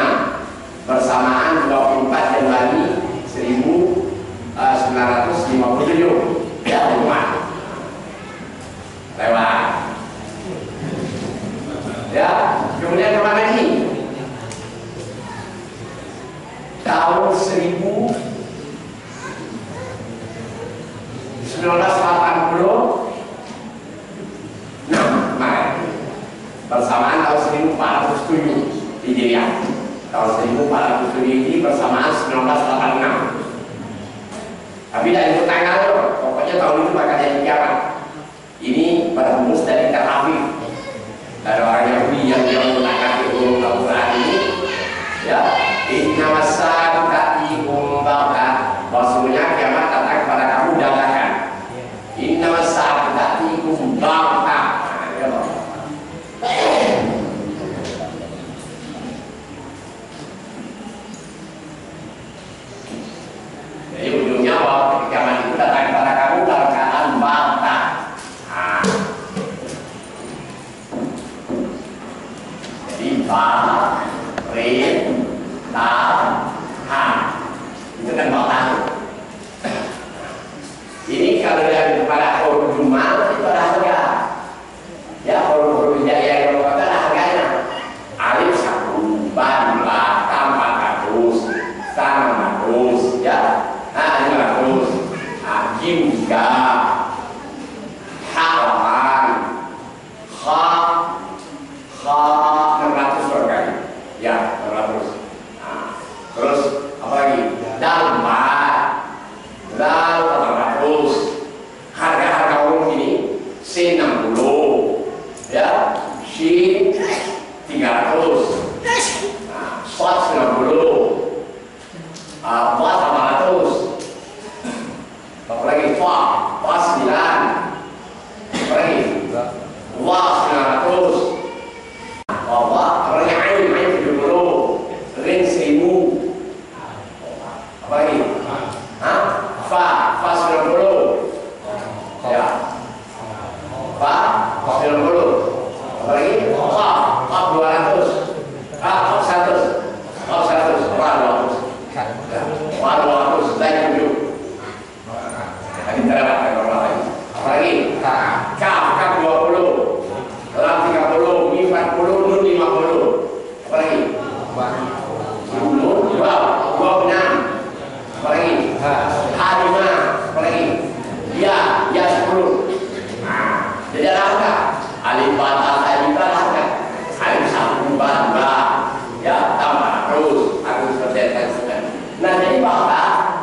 bersamaan 24 Januari 1957 ya rumah lewat ya. Kemudian kemana ini? Tahun 1980 kemarin bersamaan tahun 1407 Hijriah. Tahun 1407 ini bersamaan 1986. Tapi dari itu tanggalnya, pokoknya tahun itu bakal jadi kiamat. Ini pada rumus dari Tel Aviv. Ada orang Yahudi yang menggunakan ilmu Al-Quran ini, ya, inna masa ta'tikum baghtah, maksudnya kiamat datang kepada kamu dadakan. Inna masa ta'tikum baghtah. jim 3, ha 8, kha 600 berkali. Ya, 600. Nah, terus apa lagi? Dal 4, dal 800. Harga-harga umum ini sin 60, ya, shin 300, nah, shot 90, fa 800, apa lagi? Fa 9, apa lagi? Wa 900, wa apa lagi? Ain 70, rin 1000, apa lagi? Fa 90, ya, fa 90, apa lagi? Fa 200, fa 100, fa 200, fa 200, dan 7. Tadi terdapat kalau lagi. Apa lagi? Kaf 20, lam 30, mim 40, nun 50. Apa lagi? Nun 26. Apa lagi? Ha 5. Apa lagi? Ya 10. Nah, jadi ada apa? Alif ba alif ba harga. Alif 1 ba, ya tambah terus. Aku seperti yang saya. Nah, jadi ba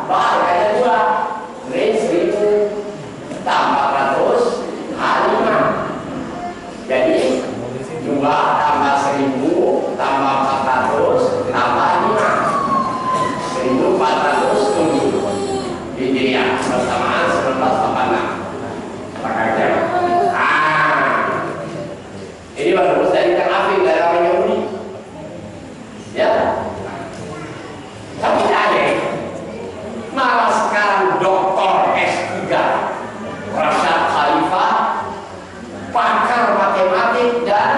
harganya 2. Rin 1000 tambah 100 ha 5. Jadi 2 tambah 1000 tambah 400 tambah 5. 1407. Ini ya, bersamaan 1986. Pakai ini baru dari Kang Afif dari orang Yahudi, ya. Tapi aneh, malah sekarang doktor S3, Rasyad Khalifah, pakar matematik dan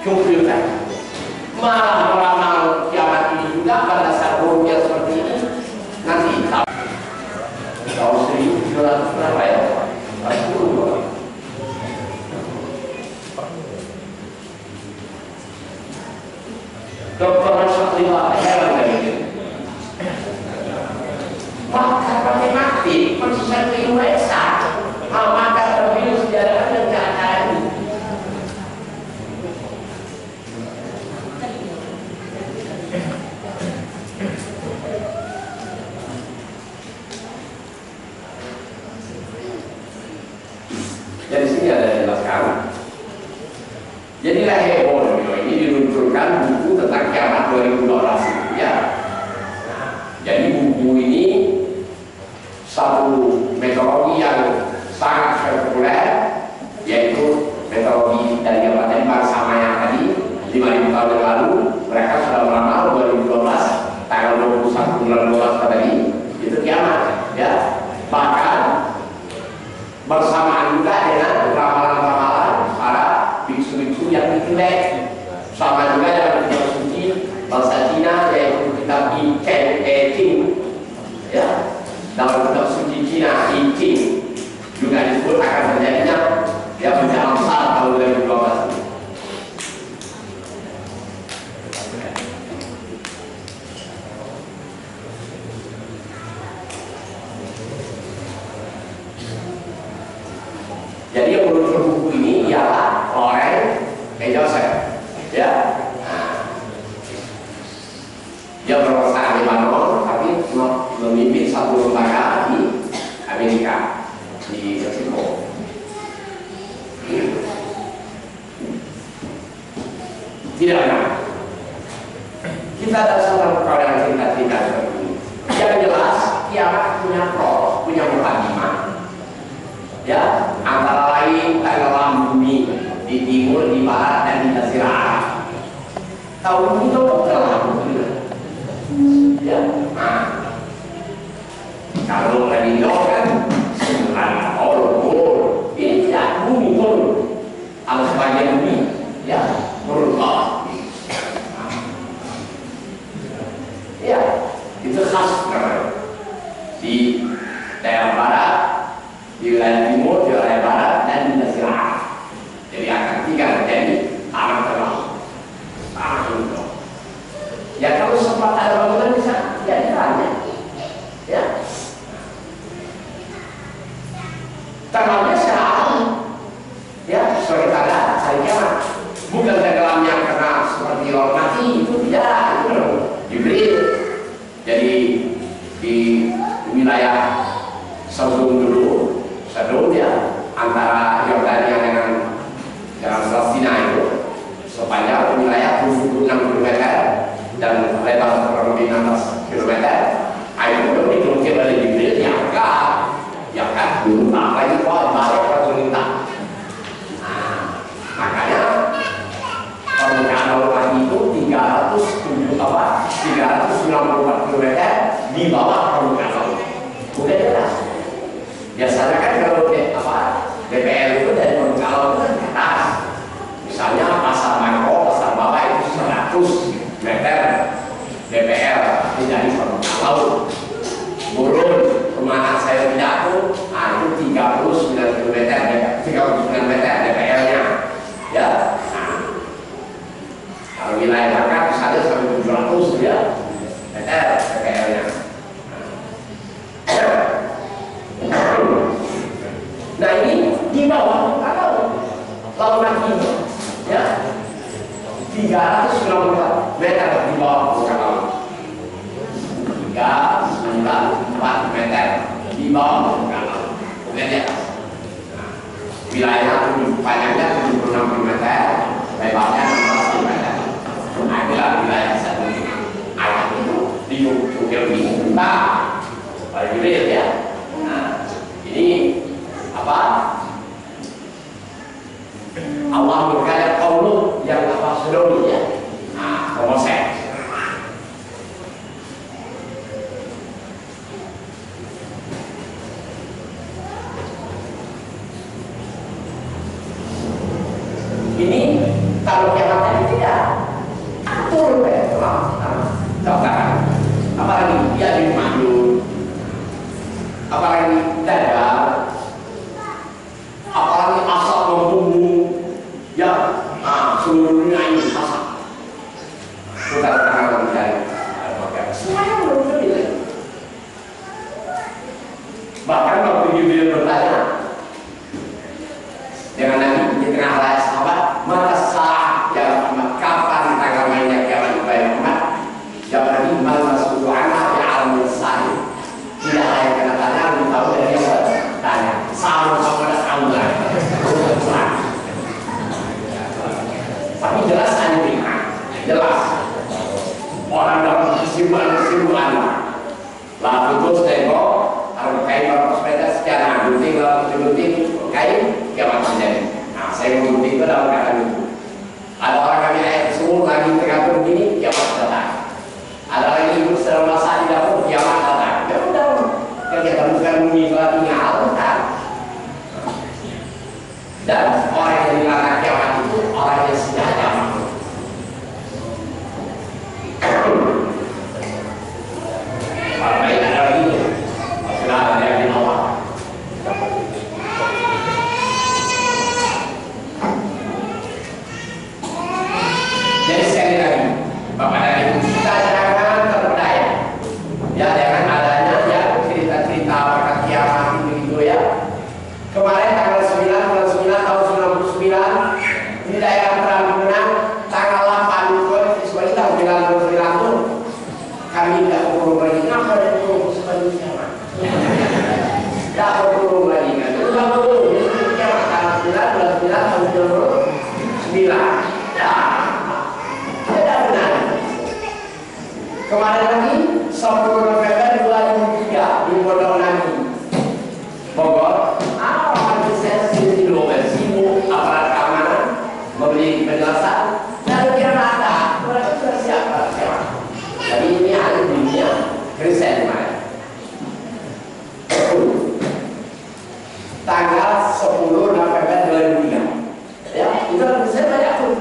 komputer, malah meramal kiamat ini juga pada saat rupiah seperti ini nanti tahun 1700 berapa ya? 10. Dokter Rasulullah heran dari itu. Pakar matematik konsisten ke USA, maka terpilih sejarah dan keadaan ini. Jadi sini ada dijelaskan. Jadilah heboh ini diluncurkan buku tentang kiamat 2012 itu, ya. Nah, jadi buku ini satu metodologi yang sangat populer, yaitu metodologi dari Jabatan Bangsa Maya tadi 5000 tahun yang lalu. Mereka sudah meramal 2012 tanggal 21 bulan 12 tadi itu kiamat, ya. Bahkan bersamaan juga dengan ramalan-ramalan para biksu-biksu yang di Tibet, sama juga dengan kitab suci bangsa Cina, yaitu kitab I Ching, ya. Dalam kitab suci Cina I Ching juga disebut akan terjadinya ya bencana besar tahun 2012. Jadi yang menulis buku ini ialah Loren Joseph, ya. Dia berasal dari Lebanon, tapi memimpin satu lembaga di Amerika, di Meksiko. Tidak benar. Kita ada seorang perkara yang cerita-cerita seperti ini. Yang jelas, kiamat punya prolog, punya mukadimah. Ya, antara lain tenggelam bumi di timur, di barat, dan di jazirah Arab. Tahu bumi itu tenggelam, ya. Nah, kalau lagi kan 9 tahun ini tidak bumi turun, kalau sebagian bumi, ya, turun bawah. Ya, itu khas namanya. Di daerah barat, di wilayah timur, di wilayah barat, dan di jazirah Arab. Jadi akan 3 terjadi tanah tengah, tanah tengah. Ya kalau sempat ada bangunan bisa jadi banyak, ya. Tenggelamnya sehari, ya sebagai tanda hari kiamat. Bukan tenggelamnya karena seperti orang mati, itu tidak. Jibril. Jadi di wilayah Sodom dulu, Sodom ya, antara Yordania dengan Palestina itu sepanjang wilayah 76 km dan lebar kurang lebih 16 km. Itu dikelukir oleh Jibril, ya kan dulu tak lagi kok balik permintaan. Nah, makanya permukaan laut itu 394 km di bawah permukaan laut. Udah jelas. Biasanya kan kalau DPR itu dari permukaan laut kan ke atas. Misalnya pasar Mangkok, pasar Bawah itu 100 meter DPR tidak di permukaan laut. Burun kemana saya pidato, itu 39 meter DPR-nya, ya. Nah, kalau wilayah Jakarta misalnya sampai 700 ya meter DPR-nya. Nah ini di bawah laut lagi, ya, 394 meter di bawah permukaan laut. 394 meter di bawah permukaan laut. Kemudian di atas. Nah, wilayahnya panjangnya 76 km, lebarnya 16 km. Nah, inilah wilayah satu. Ayat itu diukir di kita pada Jibril ya. Nah, ini apa? Allah berkata kaum yang Sodom ya. Nah, homoseks. Ini kalau kiamat tadi tidak turun apalagi dia di Madiun, apalagi dadah, apalagi asap membumbung, ya, seluruh dunia ini asap. Bukan karena mencari semuanya belum terlihat. Bahkan waktu Jibril bertanya dengan Nabi di tengah rakyat sahabat, mata sah ya Muhammad, kapan tanggal mainnya kiamat itu ya Muhammad? Jawab Nabi, mal masuk anak ya alam sahih. Tidak ada yang kena tanya, lebih tahu dari yang bertanya. Sama-sama ada tahu lah. Tapi jelas hanya beriman, jelas. Orang dalam kesimpulan lah putus tembok, harus kain orang sepeda secara gunting, kain kiamat terjadi. Nah, saya menggunting itu dalam keadaan itu. Ada orang kami ayat semua lagi tergantung begini, kiamat datang. Ada lagi ibu sedang masak di dapur, kiamat datang. Ya udah, kegiatan bukan mengikuti hal kan. Dan orang yang dilarang kiamat itu orang yang sudah jamak. Kalau baik ada lagi, sudah ada yang di awal. Jadi sekali lagi, Bapak dan Ibu, kita jangan terpedaya. Ya, dengan adanya ya cerita-cerita mereka kiamat itu ya. Kemarin tanggal 9 bulan 9 tahun 99 di daerah Prambanan, tanggal 8 sebagai tahun 99 itu kami tidak berkurung lagi. Kenapa ada berkurung sebagai kiamat? Tidak berkurung lagi kan? Itu tidak berkurung. Itu kiamat tanggal 9 bulan 9 tahun 99. Ya, tidak benar. Kemarin lagi 10 November 2003 di Pondok Nami, Bogor. Aparat keamanan memberi penjelasan lalu dia mata mereka sudah siap. Jadi ini ahli dunia Kristen tanggal 10 November 2003 ya, itu Kristen banyak pun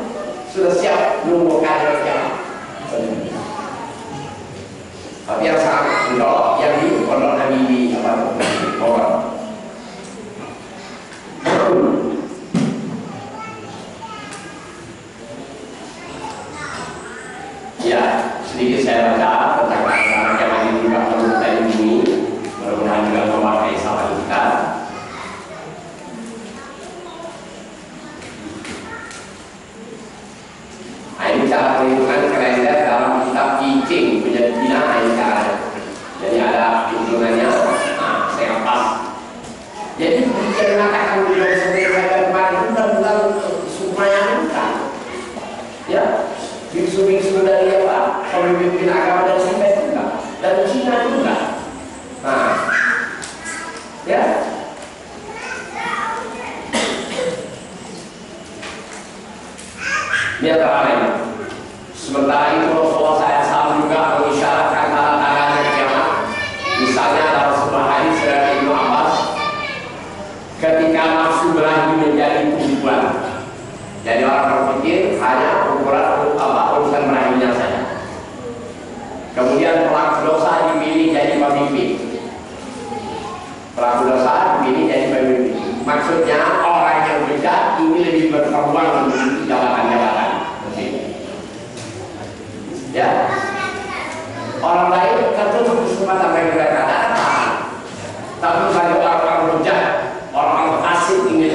sudah siap menunggu kader kiamat. Tapi yang sangat menolak yang di Pondok Nabi di Bogor. Ya, sedikit saya baca tentang masalah kiamat ini juga perlu kita ini, mudah-mudahan juga memakai sahabat kita. Jadi yang mengatakan beliau sebagai kemarin bukan supaya bukan, ya biksu-biksu dari apa pemimpin agama dari Tibet juga, dari Cina juga. Nah, ya. Ini antara lain. Sementara itu Rasulullah SAW juga mengisyaratkan tanda-tanda kiamat. Misalnya dalam sebuah hadis dari Ibnu Abbas, ketika nafsu berlagi menjadi tumbuhan. Jadi orang berpikir hanya urusan berakhirnya saja. Kemudian pelaku dosa dipilih jadi pemimpin. Pelaku dosa dipilih jadi pemimpin. Maksudnya orang yang bejat ini lebih berpeluang untuk jabatan-jabatan. Ya, orang lain tertutup kesempatan bagi mereka datang. Tapi bagi orang-orang bejat, orang-orang fasik ini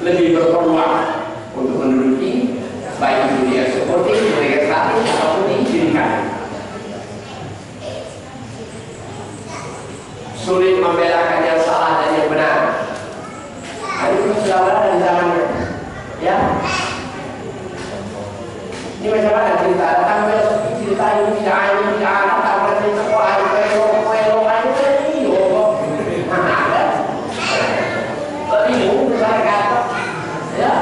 lebih berpeluang untuk menduduki baik itu di eksekutif, di legislatif ataupun di yudikatif. Sulit membedakan yang salah dan yang benar. Ini sudah ada di zamannya. Ya. Ini macam mana cerita? Datang cerita ini tidak datang cerita kok ada kelo ini mana ada? Lebih mungkin saya kata, ya.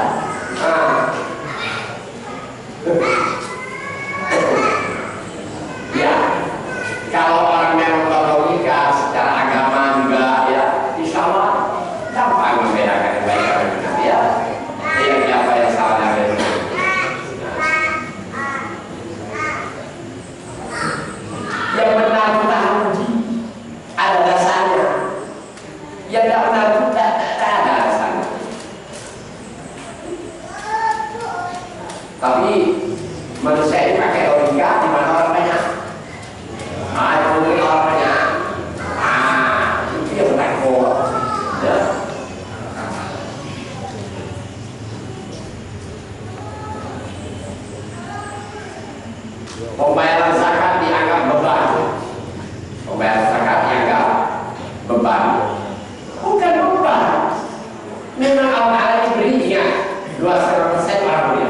Ya, kalau orang memang berlogika secara agama juga, ya, insya Allah gampang membedakan yang baik dan benar, ya. Yang apa yang salah dan yang benar. Yang benar kita uji, ada dasarnya. Yang tidak benar tidak ada dasarnya. Tapi manusia ini pakai logika di mana orang banyak. Mungkin orang banyak. Itu yang bertakwa. Ya. Pembayaran zakat dianggap beban. Pembayaran zakat dianggap beban. Bukan beban. Memang Allah diberi ingat 2,5% para punya.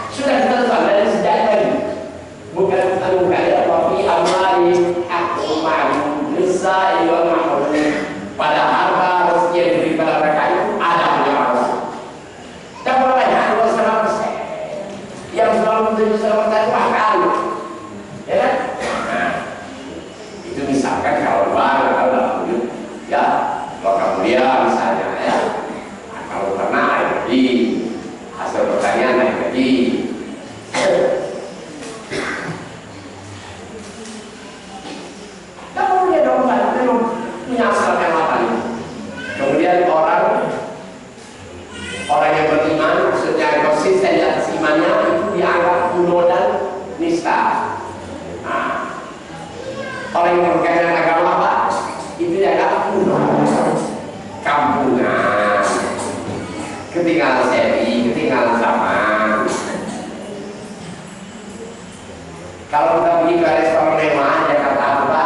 Sudah ditentukan dari sejak tadi. Bukan bukan ya, tapi amali hakku ma'lum lisa'i wal mahrum. Pada harta rezeki yang diberi pada mereka itu ada punya Allah. Dan banyak 2,5%. Yang 97% itu akal. Ya kan? Nah, itu misalkan kalau baru kalau wujud, ya, kalau mulia misalnya, ya. Nah, kalau pernah naik gaji, hasil pertanian naik gaji. Kalau dia dong memang punya asal yang lapan. Kemudian orang yang beriman, maksudnya konsisten di atas imannya itu dianggap kuno dan nista. Nah, orang yang berkaitan dengan agama apa? Itu dianggap kuno, kampungan, ketinggalan seri, ketinggalan zaman. Kalau kita pergi ke restoran mewah, Jakarta apa?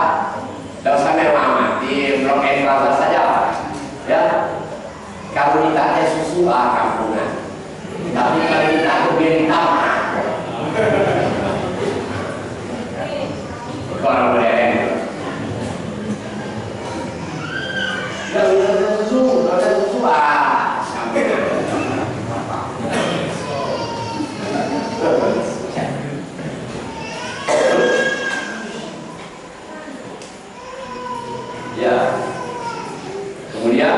Tidak usah mewah mati, Blok M Plaza saja Pak. Ya. Kalau ditanya susu, kampungan. Tapi kalau ditanya biar ditambah. Orang modern. Tidak bisa susu, kampungan. Ya. Kemudian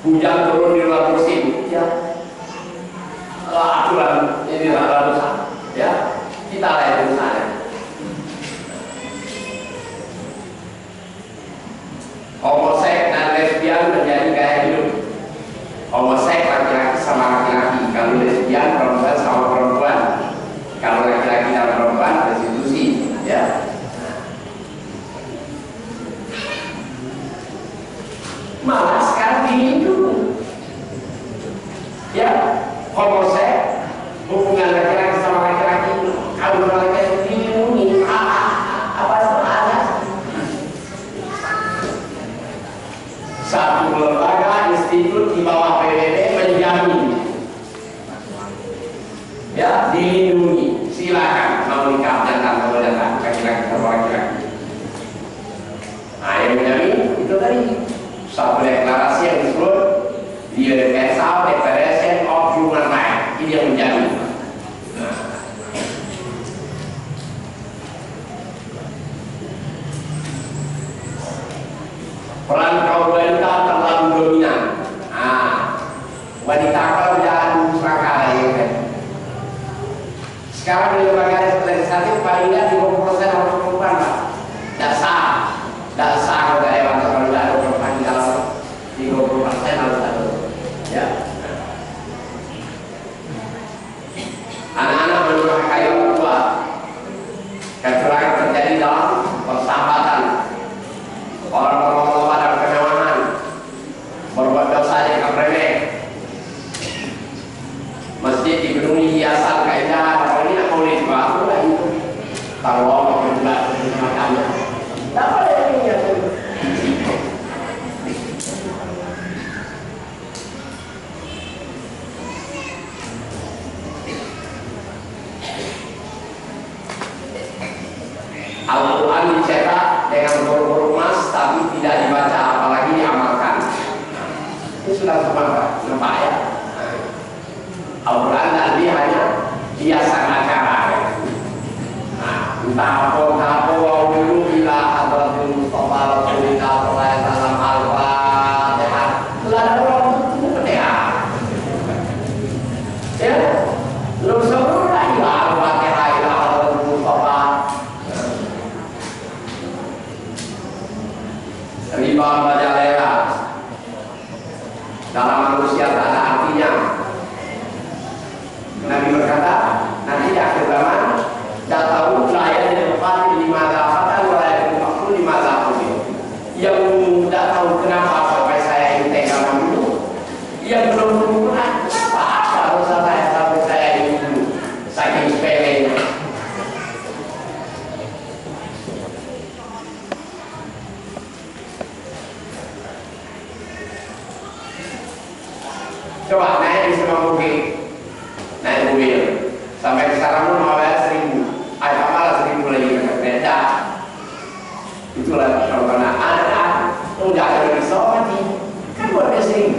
hujan turun di luar musim, ya. Aturan ini adalah dosa, ya. Kita layak dosanya. Homoseks dan lesbian menjadi gaya hidup. Homoseks laki-laki sama laki-laki, kalau lesbian perempuan sama perempuan, kalau laki-laki dan perempuan prostitusi, ya. Malah sekarang ini dulu nikah jantan sama jantan, laki-laki sama laki-laki. Nah yang menjamin itu tadi satu deklarasi yang disebut Universal Declaration of Human Rights, ini yang menjamin. Peran kaum wanita terlalu dominan. Wanita kalau jangan musyawarah ya kan. Sekarang di lembaga legislatif paling tidak 20% harus perempuan Pak. Tidak sah kalau dewan kalau tidak ada perempuan di dalam 30% harus ada. Ya. Anak-anak menurunkan orang tua. Kecurangan terjadi dalam persahabatan. Orang-orang melawan dan kemewahan, berbuat dosa yang remeh. Masjid dipenuhi hiasan keindahan. Kalau ini nak boleh juga aku lah itu. Kalau Allah berbuat makannya, tak boleh ini ya. Al-Quran dicetak dengan huruf emas tapi tidak dibaca apalagi diamalkan. Ini sudah semua nampak ya. Al-Quran tadi hanya hiasan acara. Entah apa dulu bila hadratul Mustafa Rasulullah sallallahu alaihi wasallam al-Fatihah. Lah ada orang itu penting. Ya. Lu sebelum lagi al-Fatihah ila hadratul Mustafa. Riba bajalela dalam manusia tak ada artinya. Nabi berkata, nanti di akhir zaman tak tahu layak di tempat lima dapatan layak di tempat lima dapatan. Yang tak tahu kenapa sampai saya ini tega dulu, yang belum pernah apa dosa saya sampai saya ini dulu saking sepelenya. Coba naik di semua bukit, naik mobil sampai sekarang pun mau bayar 1.000, ada malah 1.000 lagi beda. Itulah kalau karena ada udah ada bisa mati kan buat dia 1.000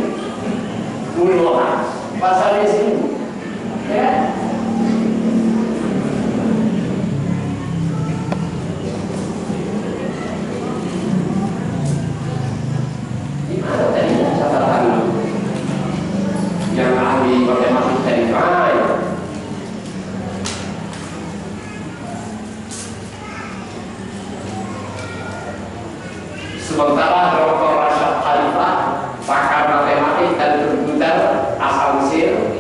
dulu orang pasalnya 1.000 ya. Gimana tadi catatan yang ahli matematik dari sementara Dr. Rashad Khalifah, pakar matematik dan komputer asal Mesir,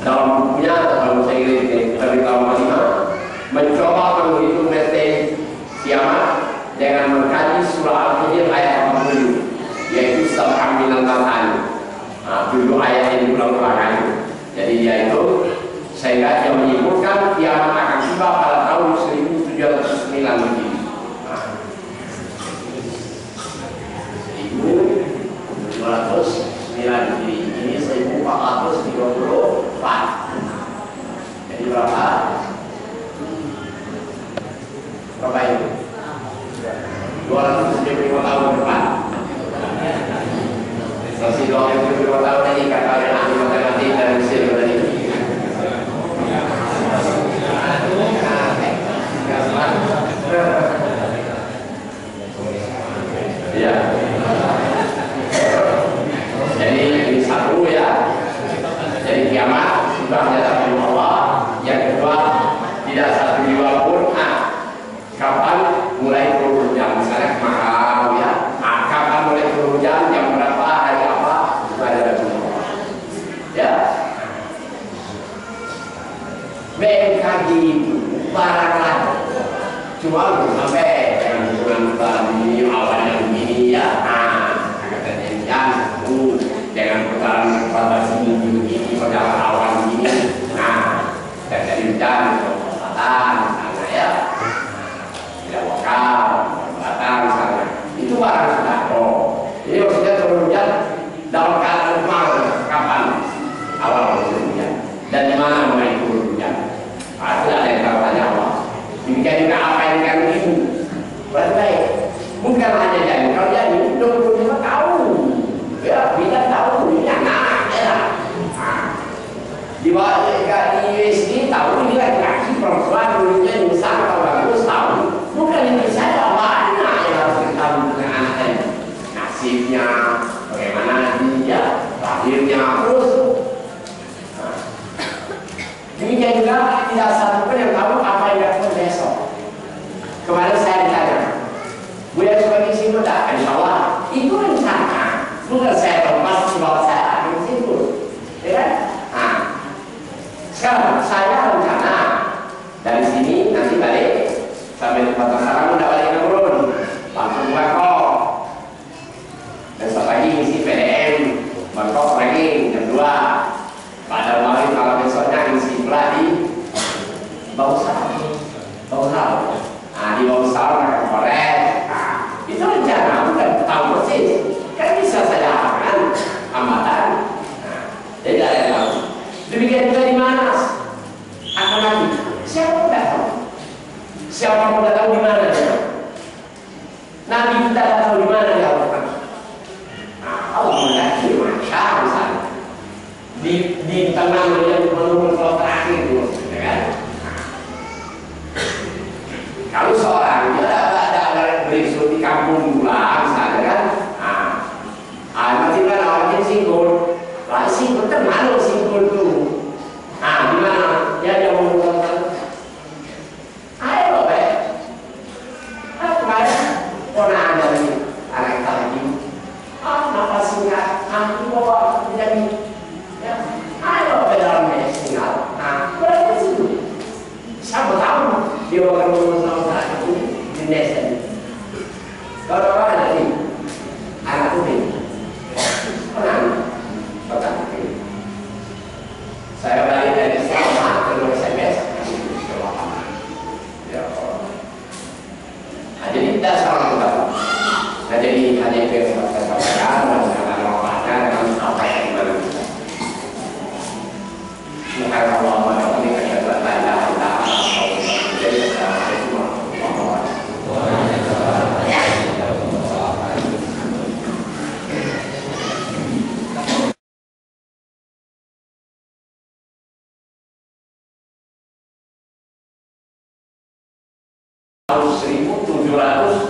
dalam bukunya kalau saya dari tahun 5 mencoba menghitung detik kiamat dengan mengkaji surah Al-Hijr ayat 40, yaitu sab'an minal matani. Dulu ayat yang diulang-ulang. Jadi dia itu sehingga dia menyebutkan kiamat akan tiba pada tahun 1709 Hijriah. 1209 ini 1434. Jadi berapa itu? 275 tahun depan. Masih 275 tahun ini kata yang ahli matematik dari Mesir tadi. Ya. Jadi ini satu ya. Jadi kiamat sudah nyata Allah. Yang kedua tidak satu jiwa pun. Kapan mulai turun hujan? Misalnya kemarau ya. Kapan mulai turun hujan? Jam berapa? Hari apa? Itu ada semua. Ya. BMKG itu barang lain. Cuma belum sampai dengan bulan ini awalnya begini ya. Dengan putaran pada sini begini, pada awan begini. Nah, dari hujan selatan, sana ya, tidak lokal, selatan sana. Itu barang sudah. Jadi maksudnya turun hujan dalam keadaan normal. Kapan awal turun hujan dan di mana mulai turun hujan? Itu ada yang tahu tanya Allah. Selatan Sarang udah balik turun, langsung Bangkok. Besok pagi ngisi PDM, Bangkok ranking jam 2. Pada malam kalau besoknya ngisi pula di Bausal. Nah di Bausal mereka korek. Nah, itu rencana bukan tahu persis. Kan bisa saja kan hambatan. Nah, jadi ada yang tahu. Demikian juga di mana akan lagi. Siapa pun tidak tahu. Siapa pun tidak tahu di mana dia. Nabi kita tidak tahu di mana dia Al-Quran. Nah, Allah mengatakan Masya misalnya di tengah yang menurut kalau terakhir itu, ya kan? Kalau seorang dia ada berisut di kampung pula, misalnya kan? Masih kan orang yang singkul, lah singkul kan malu singkul tuh. Di mana? Dia mengumpulkan. Ayo, kemarin pernah ada nih anak tadi. Kenapa singkat? Aku bawa jadi. Ya, ayo dalam singkat. Berapa sih? Siapa tahu dia akan ngomong sama itu di desa. Kalau orang ada nih, anak ini, saya balik dari Selama ke SMS. Ya, jadi tidak salah kita. Nah, jadi hanya itu yang saya sampaikan dengan manfaatnya dengan apa yang dimana kita. Bukan Allah ini kata tanda jadi assalamualaikum warahmatullahi wabarakatuh. Tahun 1700